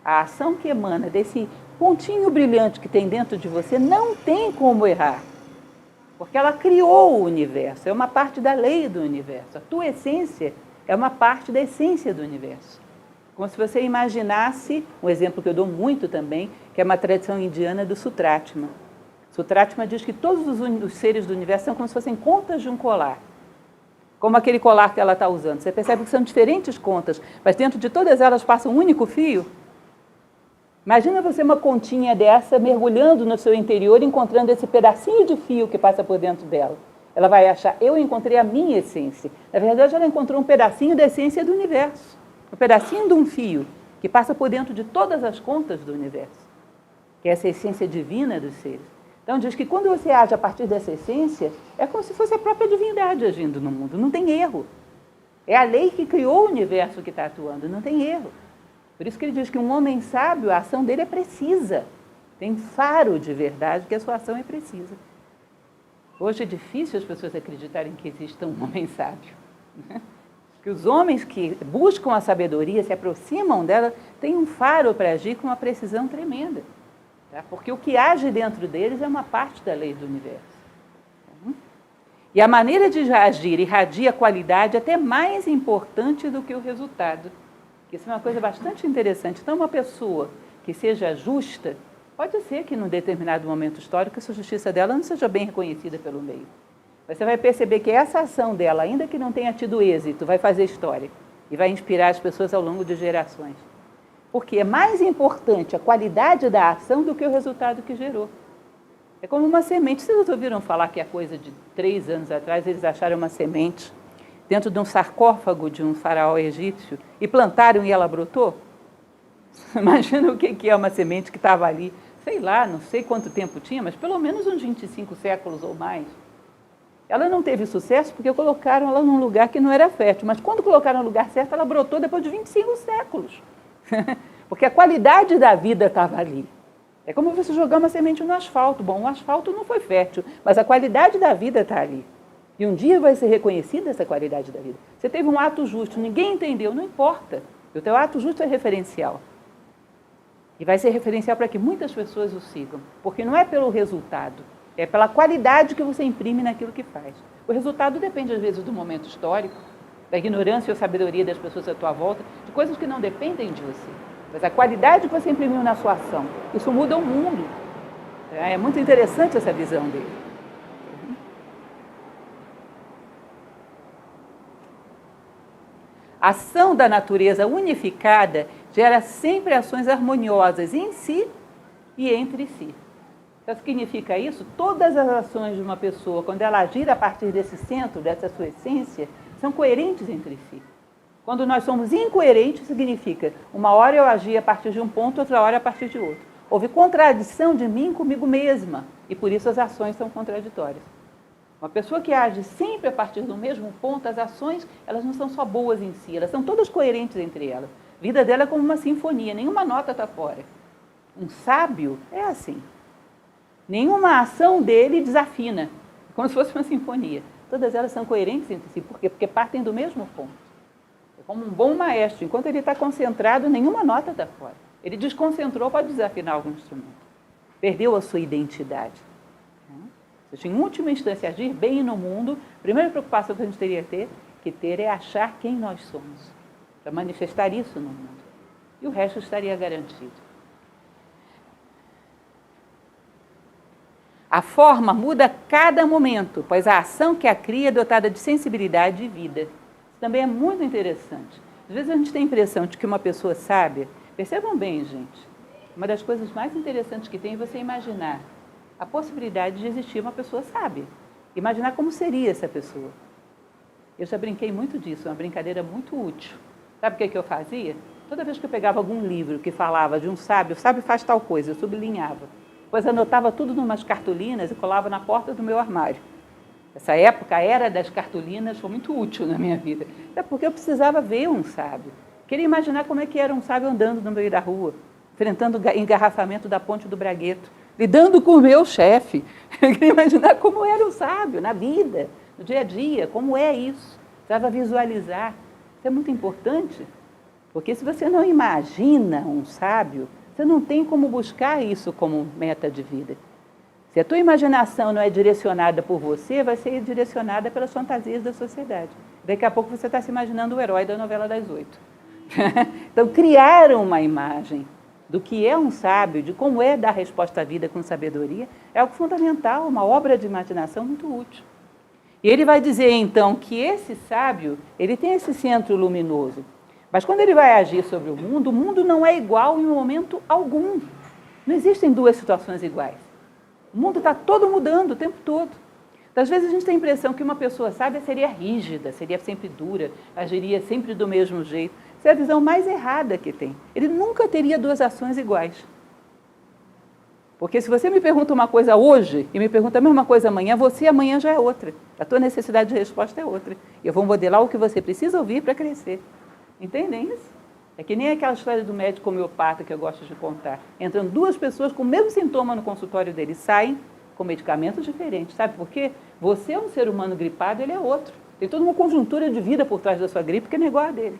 a ação que emana desse pontinho brilhante que tem dentro de você, não tem como errar. Porque ela criou o universo, é uma parte da lei do universo. A tua essência é uma parte da essência do universo. Como se você imaginasse, um exemplo que eu dou muito também, que é uma tradição indiana do Sutratma. Sutratma diz que todos os seres do universo são como se fossem contas de um colar. Como aquele colar que ela está usando. Você percebe que são diferentes contas, mas dentro de todas elas passa um único fio? Imagina você uma continha dessa mergulhando no seu interior, encontrando esse pedacinho de fio que passa por dentro dela. Ela vai achar, eu encontrei a minha essência. Na verdade, ela encontrou um pedacinho da essência do universo. Um pedacinho de um fio que passa por dentro de todas as contas do universo. Que é essa essência divina dos seres. Então, diz que quando você age a partir dessa essência, é como se fosse a própria divindade agindo no mundo. Não tem erro. É a lei que criou o universo que está atuando. Não tem erro. Por isso que ele diz que um homem sábio, a ação dele é precisa. Tem faro de verdade que a sua ação é precisa. Hoje é difícil as pessoas acreditarem que exista um homem sábio. Que os homens que buscam a sabedoria, se aproximam dela, têm um faro para agir com uma precisão tremenda. Tá? Porque o que age dentro deles é uma parte da lei do universo. E a maneira de agir irradia a qualidade até mais importante do que o resultado. Isso é uma coisa bastante interessante. Então, uma pessoa que seja justa, pode ser que num determinado momento histórico essa justiça dela não seja bem reconhecida pelo meio. Mas você vai perceber que essa ação dela, ainda que não tenha tido êxito, vai fazer história e vai inspirar as pessoas ao longo de gerações. Porque é mais importante a qualidade da ação do que o resultado que gerou. É como uma semente. Vocês ouviram falar que a coisa de 3 anos atrás eles acharam uma semente dentro de um sarcófago de um faraó egípcio e plantaram e ela brotou? Imagina o que é uma semente que estava ali, sei lá, não sei quanto tempo tinha, mas pelo menos uns 25 séculos ou mais. Ela não teve sucesso porque colocaram ela num lugar que não era fértil, mas quando colocaram no lugar certo, ela brotou depois de 25 séculos. Porque a qualidade da vida estava ali. É como você jogar uma semente no asfalto. Bom, o asfalto não foi fértil, mas a qualidade da vida está ali. E um dia vai ser reconhecida essa qualidade da vida. Você teve um ato justo, ninguém entendeu, não importa. O teu ato justo é referencial. E vai ser referencial para que muitas pessoas o sigam. Porque não é pelo resultado, é pela qualidade que você imprime naquilo que faz. O resultado depende, às vezes, do momento histórico, da ignorância ou sabedoria das pessoas à tua volta, de coisas que não dependem de você. Mas a qualidade que você imprimiu na sua ação, isso muda o mundo. É muito interessante essa visão dele. A ação da natureza unificada gera sempre ações harmoniosas em si e entre si. Então, significa isso? Todas as ações de uma pessoa, quando ela agir a partir desse centro, dessa sua essência, são coerentes entre si. Quando nós somos incoerentes, significa uma hora eu agir a partir de um ponto, outra hora a partir de outro. Houve contradição de mim comigo mesma e por isso as ações são contraditórias. Uma pessoa que age sempre a partir do mesmo ponto, as ações, elas não são só boas em si, elas são todas coerentes entre elas. A vida dela é como uma sinfonia, nenhuma nota está fora. Um sábio é assim. Nenhuma ação dele desafina, como se fosse uma sinfonia. Todas elas são coerentes entre si. Por quê? Porque partem do mesmo ponto. É como um bom maestro. Enquanto ele está concentrado, nenhuma nota está fora. Ele desconcentrou, pode desafinar algum instrumento. Perdeu a sua identidade. Em última instância, agir bem no mundo, a primeira preocupação que a gente teria que ter é achar quem nós somos, para manifestar isso no mundo. E o resto estaria garantido. A forma muda a cada momento, pois a ação que a cria é dotada de sensibilidade e vida. Isso também é muito interessante. Às vezes a gente tem a impressão de que uma pessoa sábia... Percebam bem, gente, uma das coisas mais interessantes que tem é você imaginar a possibilidade de existir uma pessoa sábia. Imaginar como seria essa pessoa. Eu já brinquei muito disso, uma brincadeira muito útil. Sabe o que eu fazia? Toda vez que eu pegava algum livro que falava de um sábio, o sábio faz tal coisa, eu sublinhava. Depois anotava tudo em umas cartolinas e colava na porta do meu armário. Essa época, a era das cartolinas, foi muito útil na minha vida. É porque eu precisava ver um sábio. Queria imaginar como é que era um sábio andando no meio da rua, enfrentando o engarrafamento da Ponte do Bragueto, lidando com o meu chefe. Eu queria imaginar como era um sábio na vida, no dia a dia, como é isso. Precisava visualizar. Isso é muito importante, porque se você não imagina um sábio, você não tem como buscar isso como meta de vida. Se a tua imaginação não é direcionada por você, vai ser direcionada pelas fantasias da sociedade. Daqui a pouco você está se imaginando o herói da novela das 8. Então, criar uma imagem do que é um sábio, de como é dar resposta à vida com sabedoria, é algo fundamental, uma obra de imaginação muito útil. E ele vai dizer, então, que esse sábio, ele tem esse centro luminoso. Mas quando ele vai agir sobre o mundo não é igual em momento algum. Não existem duas situações iguais. O mundo está todo mudando o tempo todo. Então, às vezes a gente tem a impressão que uma pessoa sábia seria rígida, seria sempre dura, agiria sempre do mesmo jeito. Essa é a visão mais errada que tem. Ele nunca teria duas ações iguais. Porque se você me pergunta uma coisa hoje e me pergunta a mesma coisa amanhã, você amanhã já é outra. A tua necessidade de resposta é outra. Eu vou modelar o que você precisa ouvir para crescer. Entendem isso? É que nem aquela história do médico homeopata que eu gosto de contar. Entram duas pessoas com o mesmo sintoma no consultório dele, saem com medicamentos diferentes. Sabe por quê? Você é um ser humano gripado, ele é outro. Tem toda uma conjuntura de vida por trás da sua gripe que não é igual a dele.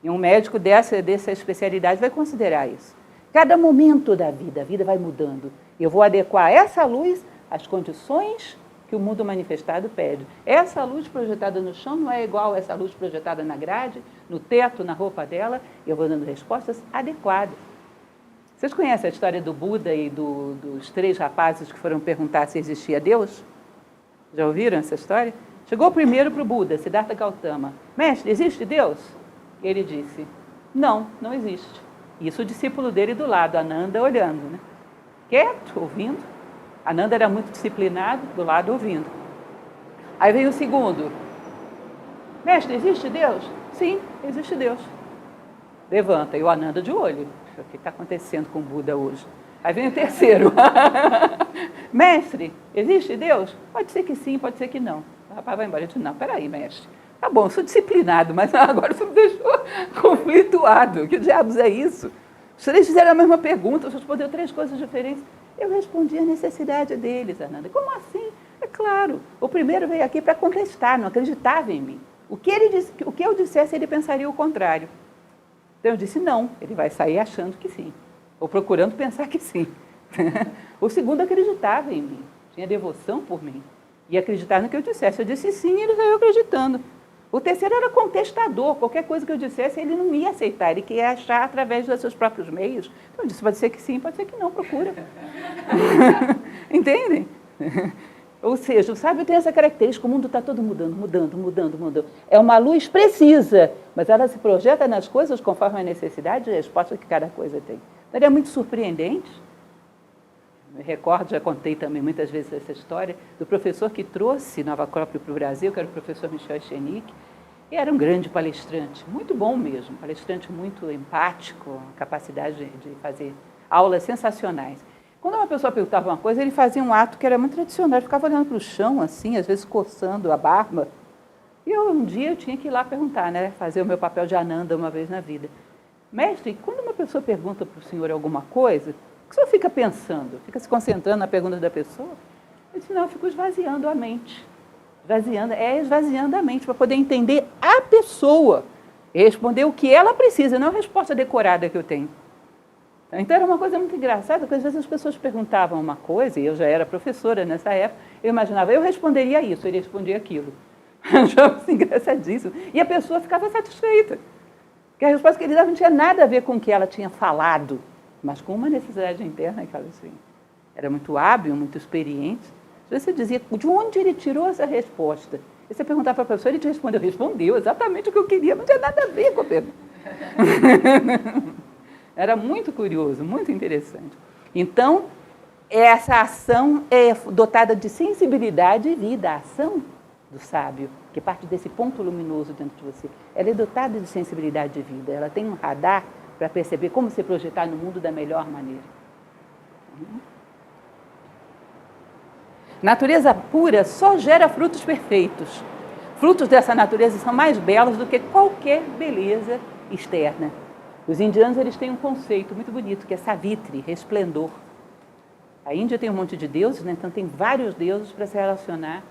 E um médico dessa especialidade vai considerar isso. Cada momento da vida, a vida vai mudando. Eu vou adequar essa luz às condições que o mundo manifestado pede. Essa luz projetada no chão não é igual a essa luz projetada na grade, no teto, na roupa dela. Eu vou dando respostas adequadas. Vocês conhecem a história do Buda e dos 3 rapazes que foram perguntar se existia Deus? Já ouviram essa história? Chegou primeiro para o Buda, Siddhartha Gautama. Mestre, existe Deus? E ele disse, não, não existe. Isso o discípulo dele do lado, Ananda, olhando, né? Quieto, ouvindo. Ananda era muito disciplinado, do lado ouvindo. Aí veio o segundo. Mestre, existe Deus? Sim, existe Deus. Levanta, e o Ananda de olho. O que está acontecendo com o Buda hoje? Aí vem o terceiro. Mestre, existe Deus? Pode ser que sim, pode ser que não. O rapaz vai embora e diz, não, peraí, mestre. Tá bom, eu sou disciplinado, mas agora você me deixou conflituado. Que diabos é isso? Os 3 fizeram a mesma pergunta, você respondeu 3 coisas diferentes. Eu respondi a necessidade deles, Ananda. Como assim? É claro, o primeiro veio aqui para contestar, não acreditava em mim. O que eu dissesse, ele pensaria o contrário. Então eu disse não, ele vai sair achando que sim, ou procurando pensar que sim. O segundo acreditava em mim, tinha devoção por mim, e acreditava no que eu dissesse. Eu disse sim, e ele saiu acreditando. O terceiro era contestador, qualquer coisa que eu dissesse, ele não ia aceitar, ele queria achar através dos seus próprios meios. Então eu disse, pode ser que sim, pode ser que não, procura. Entendem? Ou seja, o sábio tem essa característica, o mundo está todo mudando. É uma luz precisa, mas ela se projeta nas coisas conforme a necessidade e a resposta que cada coisa tem. Então, ele é muito surpreendente. Me recordo, já contei também muitas vezes essa história, do professor que trouxe Nova Acrópole para o Brasil, que era o professor Michel Echenique, e era um grande palestrante, muito bom mesmo, palestrante muito empático, capacidade de fazer aulas sensacionais. Quando uma pessoa perguntava uma coisa, ele fazia um ato que era muito tradicional, ele ficava olhando para o chão, assim, às vezes coçando a barba. E um dia eu tinha que ir lá perguntar, né, fazer o meu papel de Ananda uma vez na vida. Mestre, quando uma pessoa pergunta para o senhor alguma coisa, o que o senhor fica pensando? Fica se concentrando na pergunta da pessoa? Eu disse, não, eu fico esvaziando a mente. Esvaziando a mente, para poder entender a pessoa. E responder o que ela precisa, não a resposta decorada que eu tenho. Então era uma coisa muito engraçada, porque às vezes as pessoas perguntavam uma coisa, e eu já era professora nessa época, eu imaginava, eu responderia isso, ele respondia aquilo. Eu achava assim, engraçadíssimo. E a pessoa ficava satisfeita. Porque a resposta que ele dava não tinha nada a ver com o que ela tinha falado, mas com uma necessidade interna que ela tinha. Era muito hábil, muito experiente. Às vezes você dizia, de onde ele tirou essa resposta? E você perguntava para a professora, ele te respondeu exatamente o que eu queria, não tinha nada a ver com a pergunta. Era muito curioso, muito interessante. Então, essa ação é dotada de sensibilidade e vida. A ação do sábio, que parte desse ponto luminoso dentro de você. Ela é dotada de sensibilidade de vida, ela tem um radar para perceber como se projetar no mundo da melhor maneira. Natureza pura só gera frutos perfeitos. Frutos dessa natureza são mais belos do que qualquer beleza externa. Os indianos eles têm um conceito muito bonito, que é Savitri, resplendor. A Índia tem um monte de deuses, né? Então tem vários deuses para se relacionar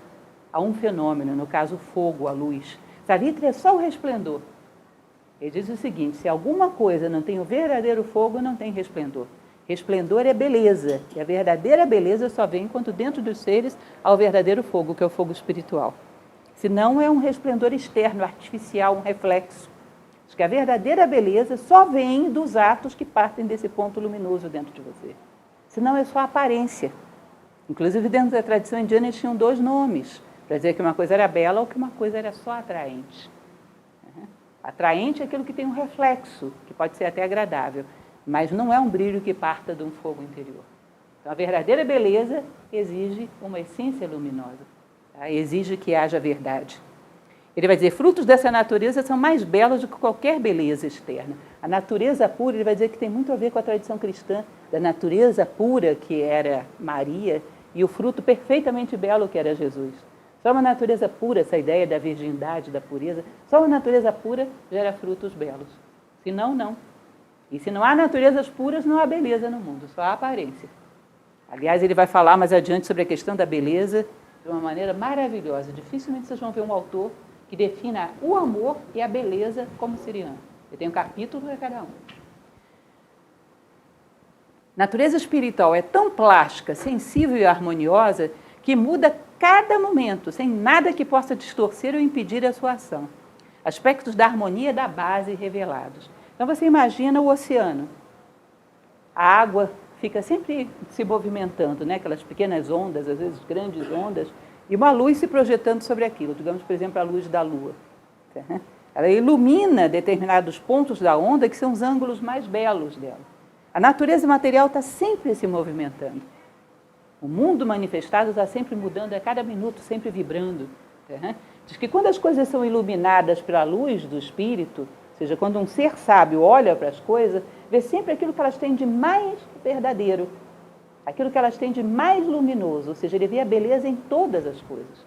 a um fenômeno, no caso o fogo, a luz. Savitri é só o resplendor. Ele diz o seguinte, se alguma coisa não tem o verdadeiro fogo, não tem resplendor. Resplendor é beleza, e a verdadeira beleza só vem quando dentro dos seres há o verdadeiro fogo, que é o fogo espiritual. Senão é um resplendor externo, artificial, um reflexo. Acho que a verdadeira beleza só vem dos atos que partem desse ponto luminoso dentro de você. Senão é só aparência. Inclusive, dentro da tradição indiana, eles tinham 2 nomes, para dizer que uma coisa era bela ou que uma coisa era só atraente. Atraente é aquilo que tem um reflexo, que pode ser até agradável, mas não é um brilho que parta de um fogo interior. Então, a verdadeira beleza exige uma essência luminosa, tá? Exige que haja verdade. Ele vai dizer, frutos dessa natureza são mais belos do que qualquer beleza externa. A natureza pura, ele vai dizer que tem muito a ver com a tradição cristã, da natureza pura que era Maria e o fruto perfeitamente belo que era Jesus. Só uma natureza pura, essa ideia da virgindade, da pureza, só uma natureza pura gera frutos belos. Senão, não. E se não há naturezas puras, não há beleza no mundo, só há aparência. Aliás, ele vai falar mais adiante sobre a questão da beleza de uma maneira maravilhosa. Dificilmente vocês vão ver um autor que defina o amor e a beleza como siriano. Ele tem um capítulo para cada um. Natureza espiritual é tão plástica, sensível e harmoniosa que muda cada momento, sem nada que possa distorcer ou impedir a sua ação. Aspectos da harmonia da base revelados. Então você imagina o oceano. A água fica sempre se movimentando, né? Aquelas pequenas ondas, às vezes grandes ondas, e uma luz se projetando sobre aquilo. Digamos, por exemplo, a luz da lua. Ela ilumina determinados pontos da onda que são os ângulos mais belos dela. A natureza material está sempre se movimentando. O mundo manifestado está sempre mudando a cada minuto, sempre vibrando. Diz que quando as coisas são iluminadas pela luz do Espírito, ou seja, quando um ser sábio olha para as coisas, vê sempre aquilo que elas têm de mais verdadeiro, aquilo que elas têm de mais luminoso, ou seja, ele vê a beleza em todas as coisas.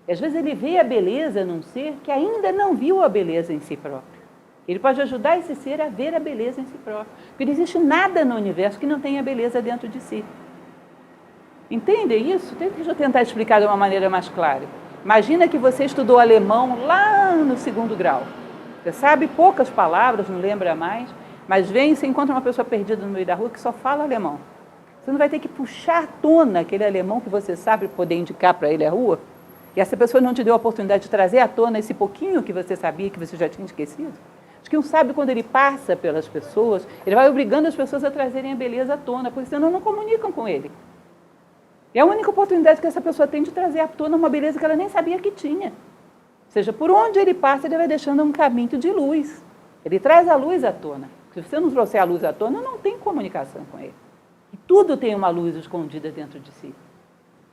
E às vezes ele vê a beleza num ser que ainda não viu a beleza em si próprio. Ele pode ajudar esse ser a ver a beleza em si próprio. Porque não existe nada no universo que não tenha beleza dentro de si. Entendem isso? Deixa eu tentar explicar de uma maneira mais clara. Imagina que você estudou alemão lá no 2º grau. Você sabe poucas palavras, não lembra mais, mas vem e você encontra uma pessoa perdida no meio da rua que só fala alemão. Você não vai ter que puxar à tona aquele alemão que você sabe poder indicar para ele a rua? E essa pessoa não te deu a oportunidade de trazer à tona esse pouquinho que você sabia, que você já tinha esquecido? Acho que um sábio, quando ele passa pelas pessoas, ele vai obrigando as pessoas a trazerem a beleza à tona, porque senão não comunicam com ele. E é a única oportunidade que essa pessoa tem de trazer à tona uma beleza que ela nem sabia que tinha. Ou seja, por onde ele passa, ele vai deixando um caminho de luz. Ele traz a luz à tona. Se você não trouxer a luz à tona, não tem comunicação com ele. E tudo tem uma luz escondida dentro de si.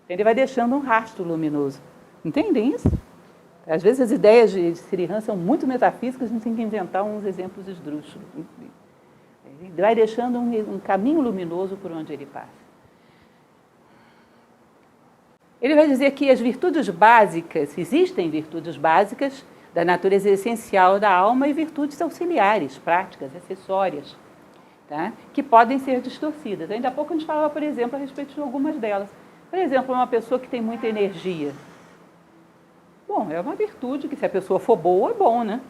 Ele vai deixando um rastro luminoso. Entendem isso? Às vezes as ideias de Sri Ram são muito metafísicas, a gente tem que inventar uns exemplos esdrúxulos. Ele vai deixando um caminho luminoso por onde ele passa. Ele vai dizer que as virtudes básicas, existem virtudes básicas da natureza essencial da alma e virtudes auxiliares, práticas, acessórias, tá? Que podem ser distorcidas. Ainda há pouco a gente falava, por exemplo, a respeito de algumas delas. Por exemplo, uma pessoa que tem muita energia. Bom, é uma virtude que se a pessoa for boa, é bom, né?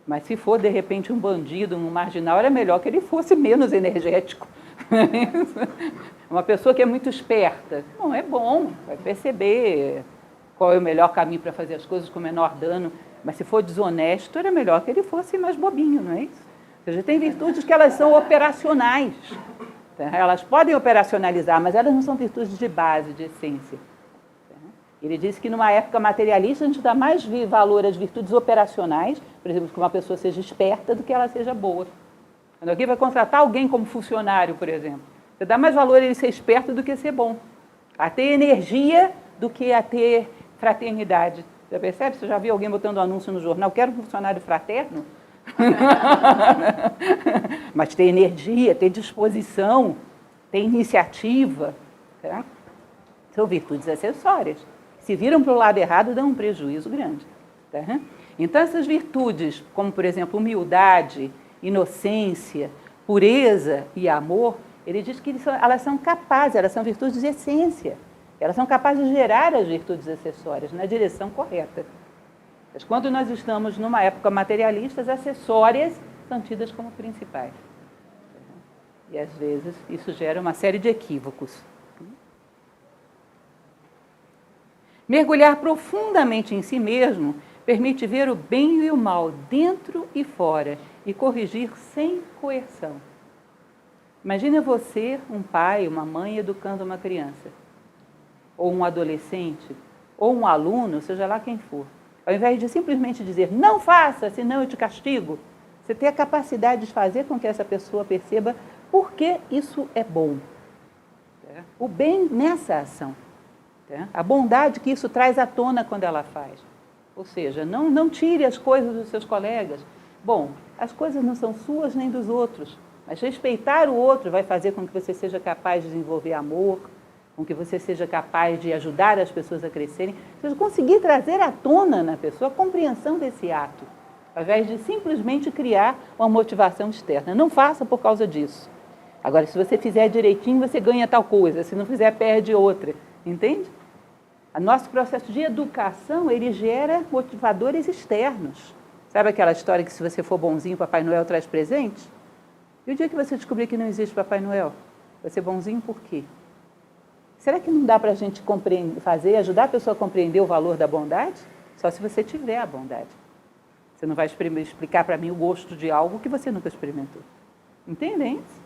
Mas se for, de repente, um bandido, um marginal, era melhor que ele fosse menos energético. Uma pessoa que é muito esperta, bom, é bom, vai perceber qual é o melhor caminho para fazer as coisas com o menor dano, mas se for desonesto, era melhor que ele fosse mais bobinho, não é isso? Ou seja, tem virtudes que elas são operacionais, tá? Elas podem operacionalizar, mas elas não são virtudes de base, de essência. Tá? Ele disse que numa época materialista a gente dá mais valor às virtudes operacionais, por exemplo, que uma pessoa seja esperta do que ela seja boa. Quando alguém vai contratar alguém como funcionário, por exemplo, você dá mais valor a ele ser esperto do que ser bom. A ter energia do que a ter fraternidade. Já percebe? Você já viu alguém botando um anúncio no jornal, quero um funcionário fraterno? Mas tem energia, tem disposição, tem iniciativa. Tá? São virtudes acessórias. Se viram para o lado errado, dão um prejuízo grande. Tá? Então, essas virtudes, como, por exemplo, humildade, inocência, pureza e amor, ele diz que elas são capazes, elas são virtudes de essência. Elas são capazes de gerar as virtudes acessórias na direção correta. Mas quando nós estamos numa época materialista, as acessórias são tidas como principais. E, às vezes, isso gera uma série de equívocos. Mergulhar profundamente em si mesmo permite ver o bem e o mal dentro e fora e corrigir sem coerção. Imagina você, um pai, uma mãe, educando uma criança, ou um adolescente, ou um aluno, seja lá quem for. Ao invés de simplesmente dizer, não faça, senão eu te castigo, você tem a capacidade de fazer com que essa pessoa perceba por que isso é bom. O bem nessa ação. A bondade que isso traz à tona quando ela faz. Ou seja, não tire as coisas dos seus colegas. Bom, as coisas não são suas nem dos outros, mas respeitar o outro vai fazer com que você seja capaz de desenvolver amor, com que você seja capaz de ajudar as pessoas a crescerem, ou seja, conseguir trazer à tona na pessoa a compreensão desse ato, ao invés de simplesmente criar uma motivação externa. Não faça por causa disso. Agora, se você fizer direitinho, você ganha tal coisa, se não fizer, perde outra. Entende? O nosso processo de educação, ele gera motivadores externos. Sabe aquela história que se você for bonzinho, Papai Noel traz presente? E o dia que você descobrir que não existe Papai Noel, vai ser bonzinho por quê? Será que não dá para a gente ajudar a pessoa a compreender o valor da bondade? Só se você tiver a bondade. Você não vai explicar para mim o gosto de algo que você nunca experimentou. Entendem isso?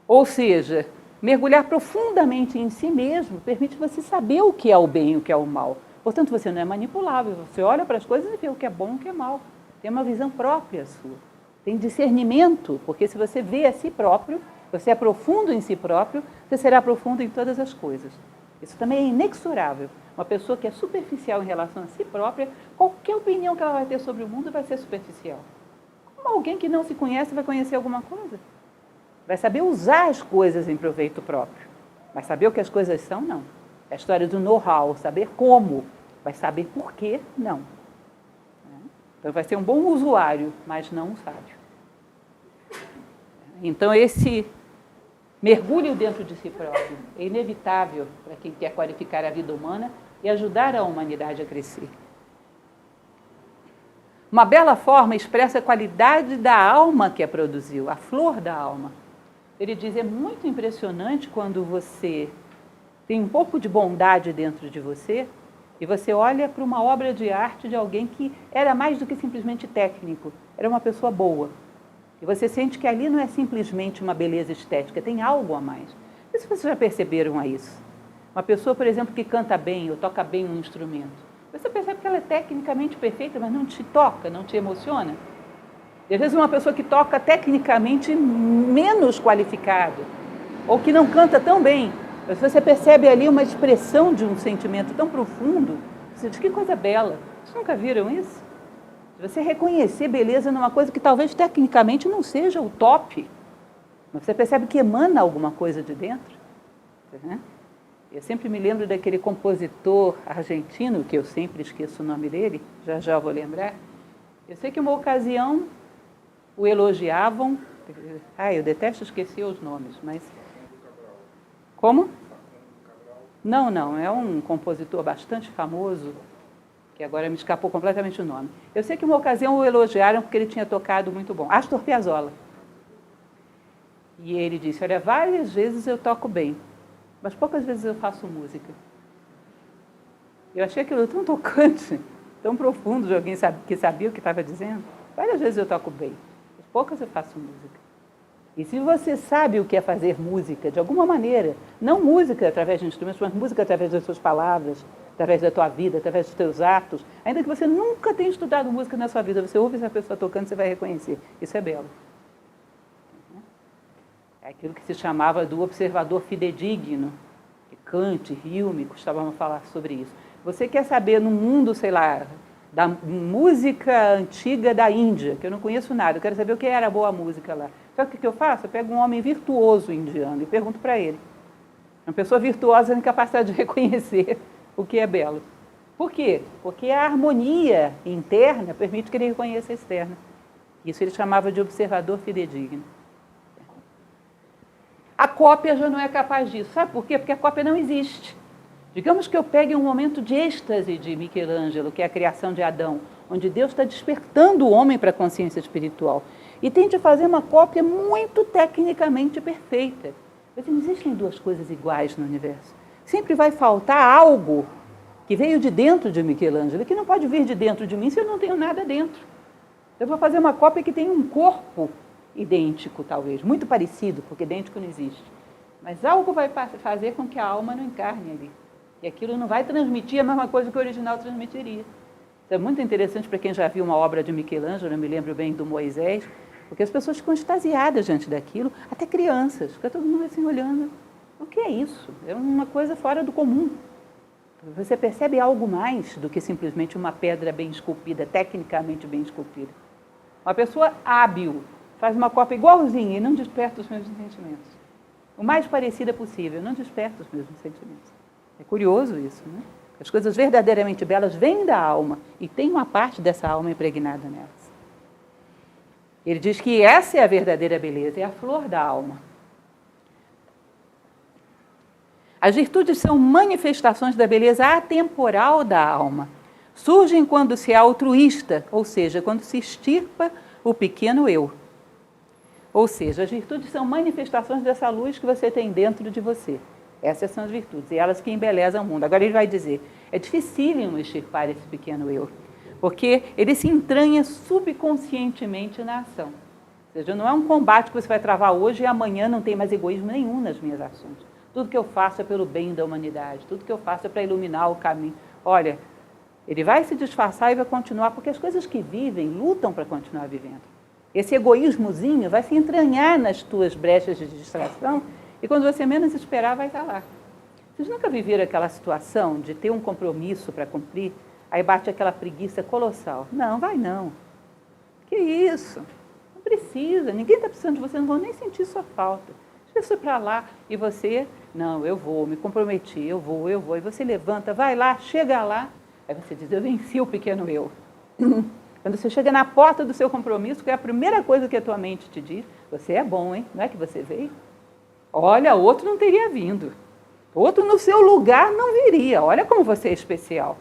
Ou seja, mergulhar profundamente em si mesmo permite você saber o que é o bem e o que é o mal. Portanto, você não é manipulável. Você olha para as coisas e vê o que é bom e o que é mal. Tem uma visão própria sua. Tem discernimento, porque se você vê a si próprio, você é profundo em si próprio, você será profundo em todas as coisas. Isso também é inexorável. Uma pessoa que é superficial em relação a si própria, qualquer opinião que ela vai ter sobre o mundo vai ser superficial. Como alguém que não se conhece vai conhecer alguma coisa? Vai saber usar as coisas em proveito próprio. Vai saber o que as coisas são? Não. É a história do know-how, saber como. Vai saber por quê? Não. Então vai ser um bom usuário, mas não um sábio. Então esse mergulho dentro de si próprio é inevitável para quem quer qualificar a vida humana e ajudar a humanidade a crescer. Uma bela forma expressa a qualidade da alma que a produziu, a flor da alma. Ele diz, é muito impressionante quando você tem um pouco de bondade dentro de você e você olha para uma obra de arte de alguém que era mais do que simplesmente técnico, era uma pessoa boa. E você sente que ali não é simplesmente uma beleza estética, tem algo a mais. Não sei se vocês já perceberam isso. Uma pessoa, por exemplo, que canta bem ou toca bem um instrumento, você percebe que ela é tecnicamente perfeita, mas não te toca, não te emociona. E às vezes uma pessoa que toca tecnicamente menos qualificado, ou que não canta tão bem, mas você percebe ali uma expressão de um sentimento tão profundo, você diz, que coisa bela. Vocês nunca viram isso? Você reconhecer beleza numa coisa que talvez tecnicamente não seja o top, mas você percebe que emana alguma coisa de dentro. Eu sempre me lembro daquele compositor argentino, que eu sempre esqueço o nome dele, já vou lembrar. Eu sei que uma ocasião o elogiavam, eu detesto esquecer os nomes, mas... Como? Não, é um compositor bastante famoso, que agora me escapou completamente o nome. Eu sei que uma ocasião o elogiaram porque ele tinha tocado muito bom, Astor Piazzolla. E ele disse, olha, várias vezes eu toco bem, mas poucas vezes eu faço música. Eu achei aquilo tão tocante, tão profundo de alguém que sabia o que estava dizendo. Várias vezes eu toco bem, mas poucas eu faço música. E se você sabe o que é fazer música, de alguma maneira, não música através de instrumentos, mas música através das suas palavras, através da tua vida, através dos teus atos, ainda que você nunca tenha estudado música na sua vida, você ouve essa pessoa tocando, você vai reconhecer. Isso é belo. É aquilo que se chamava do observador fidedigno, que Kant, Hume costumavam falar sobre isso. Você quer saber no mundo, sei lá, da música antiga da Índia, que eu não conheço nada, eu quero saber o que era boa música lá. Sabe o que eu faço? Eu pego um homem virtuoso indiano e pergunto para ele. Uma pessoa virtuosa tem capacidade de reconhecer o que é belo. Por quê? Porque a harmonia interna permite que ele reconheça a externa. Isso ele chamava de observador fidedigno. A cópia já não é capaz disso. Sabe por quê? Porque a cópia não existe. Digamos que eu pegue um momento de êxtase de Michelangelo, que é a criação de Adão, onde Deus está despertando o homem para a consciência espiritual, e tente fazer uma cópia muito tecnicamente perfeita. Mas não existem duas coisas iguais no universo. Sempre vai faltar algo que veio de dentro de Michelangelo, que não pode vir de dentro de mim se eu não tenho nada dentro. Eu vou fazer uma cópia que tem um corpo idêntico, talvez, muito parecido, porque idêntico não existe. Mas algo vai fazer com que a alma não encarne ali. E aquilo não vai transmitir a mesma coisa que o original transmitiria. Isso é muito interessante para quem já viu uma obra de Michelangelo, eu me lembro bem do Moisés, porque as pessoas ficam extasiadas diante daquilo, até crianças, fica todo mundo assim olhando. O que é isso? É uma coisa fora do comum. Você percebe algo mais do que simplesmente uma pedra bem esculpida, tecnicamente bem esculpida. Uma pessoa hábil faz uma cópia igualzinha e não desperta os mesmos sentimentos. O mais parecida possível, não desperta os mesmos sentimentos. É curioso isso, né? As coisas verdadeiramente belas vêm da alma e tem uma parte dessa alma impregnada nelas. Ele diz que essa é a verdadeira beleza, é a flor da alma. As virtudes são manifestações da beleza atemporal da alma. Surgem quando se é altruísta, ou seja, quando se extirpa o pequeno eu. Ou seja, as virtudes são manifestações dessa luz que você tem dentro de você. Essas são as virtudes, e elas que embelezam o mundo. Agora ele vai dizer, é dificílimo extirpar esse pequeno eu, porque ele se entranha subconscientemente na ação. Ou seja, não é um combate que você vai travar hoje e amanhã não tem mais egoísmo nenhum nas minhas ações. Tudo que eu faço é pelo bem da humanidade, tudo que eu faço é para iluminar o caminho. Olha, ele vai se disfarçar e vai continuar, porque as coisas que vivem lutam para continuar vivendo. Esse egoísmozinho vai se entranhar nas tuas brechas de distração e quando você menos esperar vai estar lá. Vocês nunca viveram aquela situação de ter um compromisso para cumprir, aí bate aquela preguiça colossal? Não, vai não. Que isso? Não precisa, ninguém está precisando de você, não vão nem sentir sua falta. Deixa você para lá e você, não, eu vou, me comprometi, eu vou. E você levanta, vai lá, chega lá, aí você diz, eu venci o pequeno eu. Quando você chega na porta do seu compromisso, que é a primeira coisa que a tua mente te diz, você é bom, hein? Não é que você veio? Olha, outro não teria vindo. Outro no seu lugar não viria. Olha como você é especial.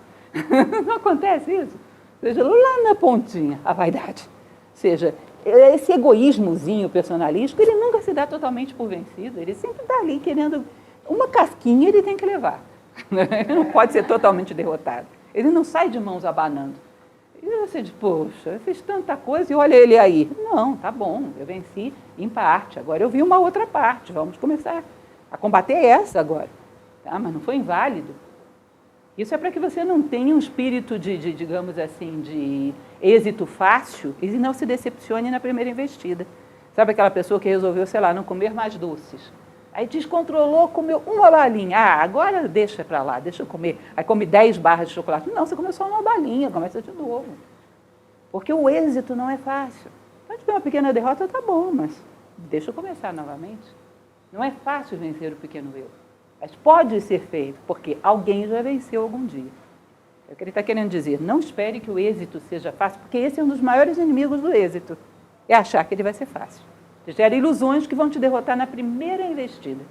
Não acontece isso? Ou seja, lá na pontinha, a vaidade. Ou seja, esse egoísmozinho personalístico, ele nunca se dá totalmente por vencido. Ele sempre está ali querendo... Uma casquinha ele tem que levar. Ele não pode ser totalmente derrotado. Ele não sai de mãos abanando. E você diz, poxa, eu fiz tanta coisa e olha ele aí. Não, tá bom, eu venci em parte. Agora eu vi uma outra parte. Vamos começar a combater essa agora. Tá? Mas não foi inválido. Isso é para que você não tenha um espírito digamos assim, de êxito fácil e não se decepcione na primeira investida. Sabe aquela pessoa que resolveu, sei lá, não comer mais doces? Aí descontrolou, comeu uma balinha. Ah, agora deixa para lá, deixa eu comer. Aí come 10 barras de chocolate. Não, você comeu só uma balinha, começa de novo. Porque o êxito não é fácil. Pode ter uma pequena derrota, tá bom, mas deixa eu começar novamente. Não é fácil vencer o pequeno eu. Mas pode ser feito, porque alguém já venceu algum dia. É o que ele está querendo dizer. Não espere que o êxito seja fácil, porque esse é um dos maiores inimigos do êxito. É achar que ele vai ser fácil. Você gera ilusões que vão te derrotar na primeira investida.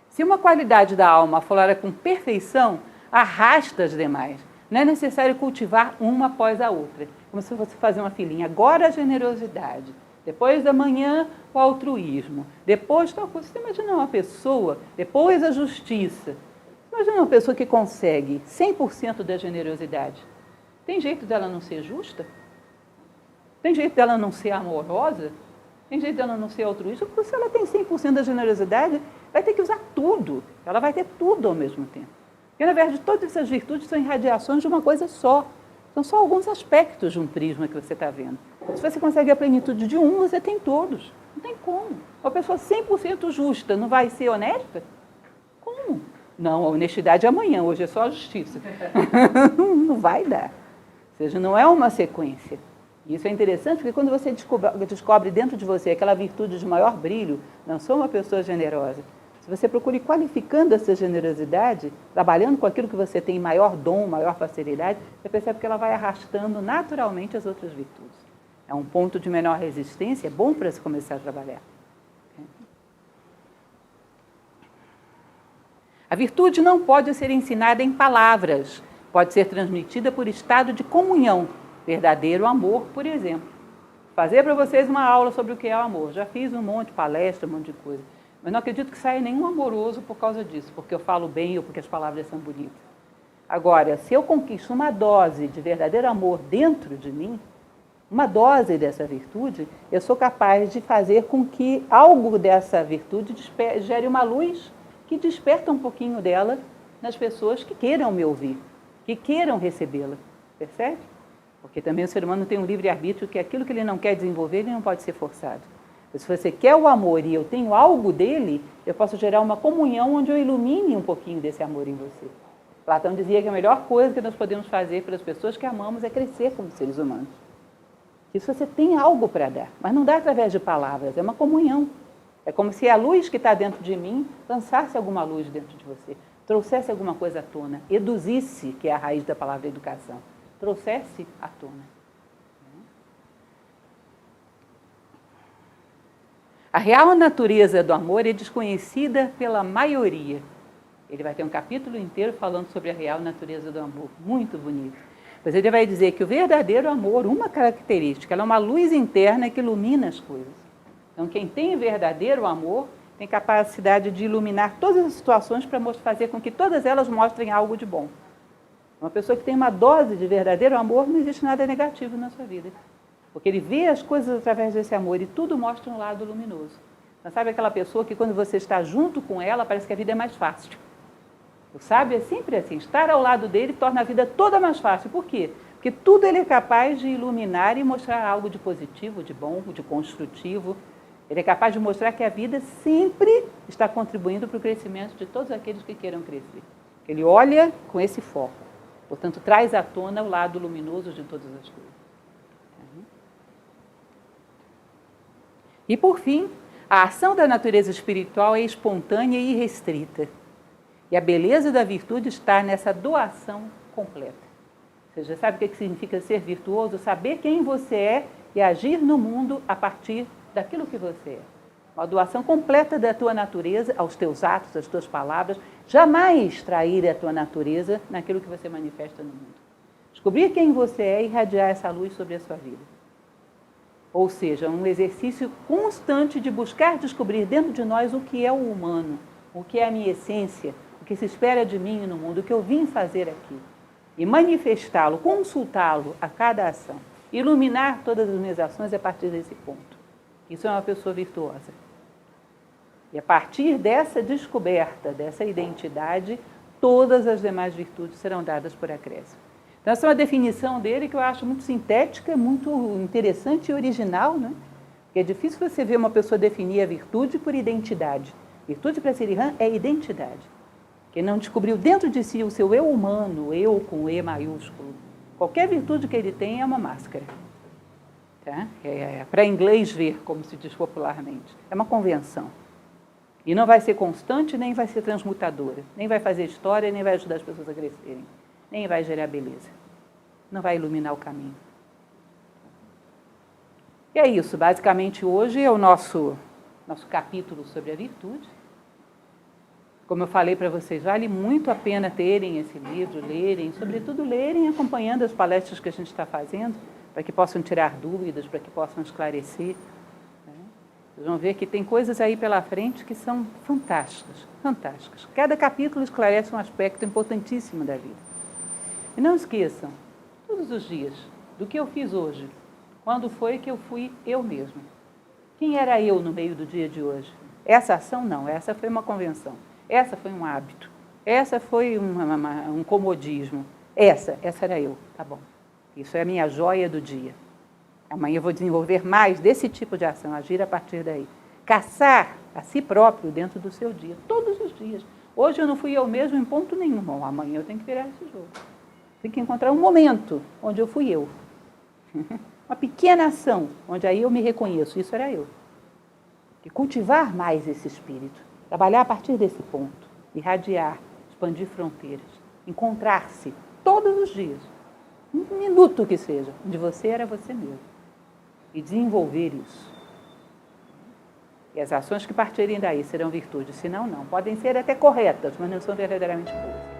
Se uma qualidade da alma aflora com perfeição, arrasta as demais. Não é necessário cultivar uma após a outra. Como se fosse fazer uma filinha. Agora a generosidade. Depois da manhã, o altruísmo. Depois tal coisa. Você imagina uma pessoa, depois a justiça. Você imagina uma pessoa que consegue 100% da generosidade. Tem jeito dela não ser justa? Tem jeito dela não ser amorosa? Tem jeito dela não ser altruísta? Porque se ela tem 100% da generosidade, vai ter que usar tudo. Ela vai ter tudo ao mesmo tempo. Porque, na verdade, todas essas virtudes são irradiações de uma coisa só. São só alguns aspectos de um prisma que você está vendo. Se você consegue a plenitude de um, você tem todos. Não tem como. Uma pessoa 100% justa não vai ser honesta? Como? Não, a honestidade é amanhã, hoje é só a justiça. Não vai dar. Ou seja, não é uma sequência. E isso é interessante porque quando você descobre dentro de você aquela virtude de maior brilho, não sou uma pessoa generosa. Se você procura ir qualificando essa generosidade, trabalhando com aquilo que você tem maior dom, maior facilidade, você percebe que ela vai arrastando naturalmente as outras virtudes. É um ponto de menor resistência, é bom para se começar a trabalhar. A virtude não pode ser ensinada em palavras, pode ser transmitida por estado de comunhão, verdadeiro amor, por exemplo. Fazer para vocês uma aula sobre o que é o amor. Já fiz um monte de palestra, um monte de coisa. Mas não acredito que saia nenhum amoroso por causa disso, porque eu falo bem ou porque as palavras são bonitas. Agora, se eu conquisto uma dose de verdadeiro amor dentro de mim, uma dose dessa virtude, eu sou capaz de fazer com que algo dessa virtude gere uma luz que desperta um pouquinho dela nas pessoas que queiram me ouvir, que queiram recebê-la. Percebe? Porque também o ser humano tem um livre-arbítrio que aquilo que ele não quer desenvolver, ele não pode ser forçado. Se você quer o amor e eu tenho algo dele, eu posso gerar uma comunhão onde eu ilumine um pouquinho desse amor em você. Platão dizia que a melhor coisa que nós podemos fazer pelas pessoas que amamos é crescer como seres humanos. Isso você tem algo para dar, mas não dá através de palavras, é uma comunhão. É como se a luz que está dentro de mim lançasse alguma luz dentro de você, trouxesse alguma coisa à tona, eduzisse, que é a raiz da palavra educação, trouxesse à tona. A real natureza do amor é desconhecida pela maioria. Ele vai ter um capítulo inteiro falando sobre a real natureza do amor, muito bonito. Mas ele vai dizer que o verdadeiro amor, uma característica, ela é uma luz interna que ilumina as coisas. Então, quem tem verdadeiro amor tem capacidade de iluminar todas as situações para fazer com que todas elas mostrem algo de bom. Uma pessoa que tem uma dose de verdadeiro amor, não existe nada negativo na sua vida. Porque ele vê as coisas através desse amor e tudo mostra um lado luminoso. Então, sabe aquela pessoa que quando você está junto com ela, parece que a vida é mais fácil. O sábio é sempre assim, estar ao lado dele torna a vida toda mais fácil. Por quê? Porque tudo ele é capaz de iluminar e mostrar algo de positivo, de bom, de construtivo. Ele é capaz de mostrar que a vida sempre está contribuindo para o crescimento de todos aqueles que queiram crescer. Ele olha com esse foco. Portanto, traz à tona o lado luminoso de todas as coisas. E, por fim, a ação da natureza espiritual é espontânea e irrestrita. E a beleza da virtude está nessa doação completa. Você já sabe o que significa ser virtuoso? Saber quem você é e agir no mundo a partir daquilo que você é. Uma doação completa da tua natureza aos teus atos, às tuas palavras. Jamais trair a tua natureza naquilo que você manifesta no mundo. Descobrir quem você é e irradiar essa luz sobre a sua vida. Ou seja, um exercício constante de buscar descobrir dentro de nós o que é o humano, o que é a minha essência, o que se espera de mim no mundo, o que eu vim fazer aqui. E manifestá-lo, consultá-lo a cada ação. Iluminar todas as minhas ações a partir desse ponto. Isso é uma pessoa virtuosa. E a partir dessa descoberta, dessa identidade, todas as demais virtudes serão dadas por acréscimo. Então, essa é uma definição dele que eu acho muito sintética, muito interessante e original, né? Porque é difícil você ver uma pessoa definir a virtude por identidade. Virtude para Sirihan é identidade. Quem não descobriu dentro de si o seu eu humano, eu com E maiúsculo, qualquer virtude que ele tem é uma máscara. Tá? É para inglês ver, como se diz popularmente. É uma convenção. E não vai ser constante, nem vai ser transmutadora. Nem vai fazer história, nem vai ajudar as pessoas a crescerem. Nem vai gerar beleza. Não vai iluminar o caminho. E é isso. Basicamente, hoje é o nosso capítulo sobre a virtude. Como eu falei para vocês, vale muito a pena terem esse livro, lerem, sobretudo lerem acompanhando as palestras que a gente está fazendo, para que possam tirar dúvidas, para que possam esclarecer. Vocês vão ver que tem coisas aí pela frente que são fantásticas, fantásticas. Cada capítulo esclarece um aspecto importantíssimo da vida. E não esqueçam, todos os dias, do que eu fiz hoje, quando foi que eu fui eu mesma. Quem era eu no meio do dia de hoje? Essa ação não, essa foi uma convenção. Essa foi um hábito. Essa foi um comodismo. Essa era eu, tá bom. Isso é a minha joia do dia. Amanhã eu vou desenvolver mais desse tipo de ação, agir a partir daí. caçar a si próprio dentro do seu dia, todos os dias. Hoje eu não fui eu mesmo em ponto nenhum. Bom, amanhã eu tenho que virar esse jogo. Tem que encontrar um momento onde eu fui eu. Uma pequena ação, onde aí eu me reconheço, isso era eu. E cultivar mais esse espírito, trabalhar a partir desse ponto, irradiar, expandir fronteiras, encontrar-se todos os dias, um minuto que seja, onde você era você mesmo, e desenvolver isso. E as ações que partirem daí serão virtudes, senão não. Podem ser até corretas, mas não são verdadeiramente boas.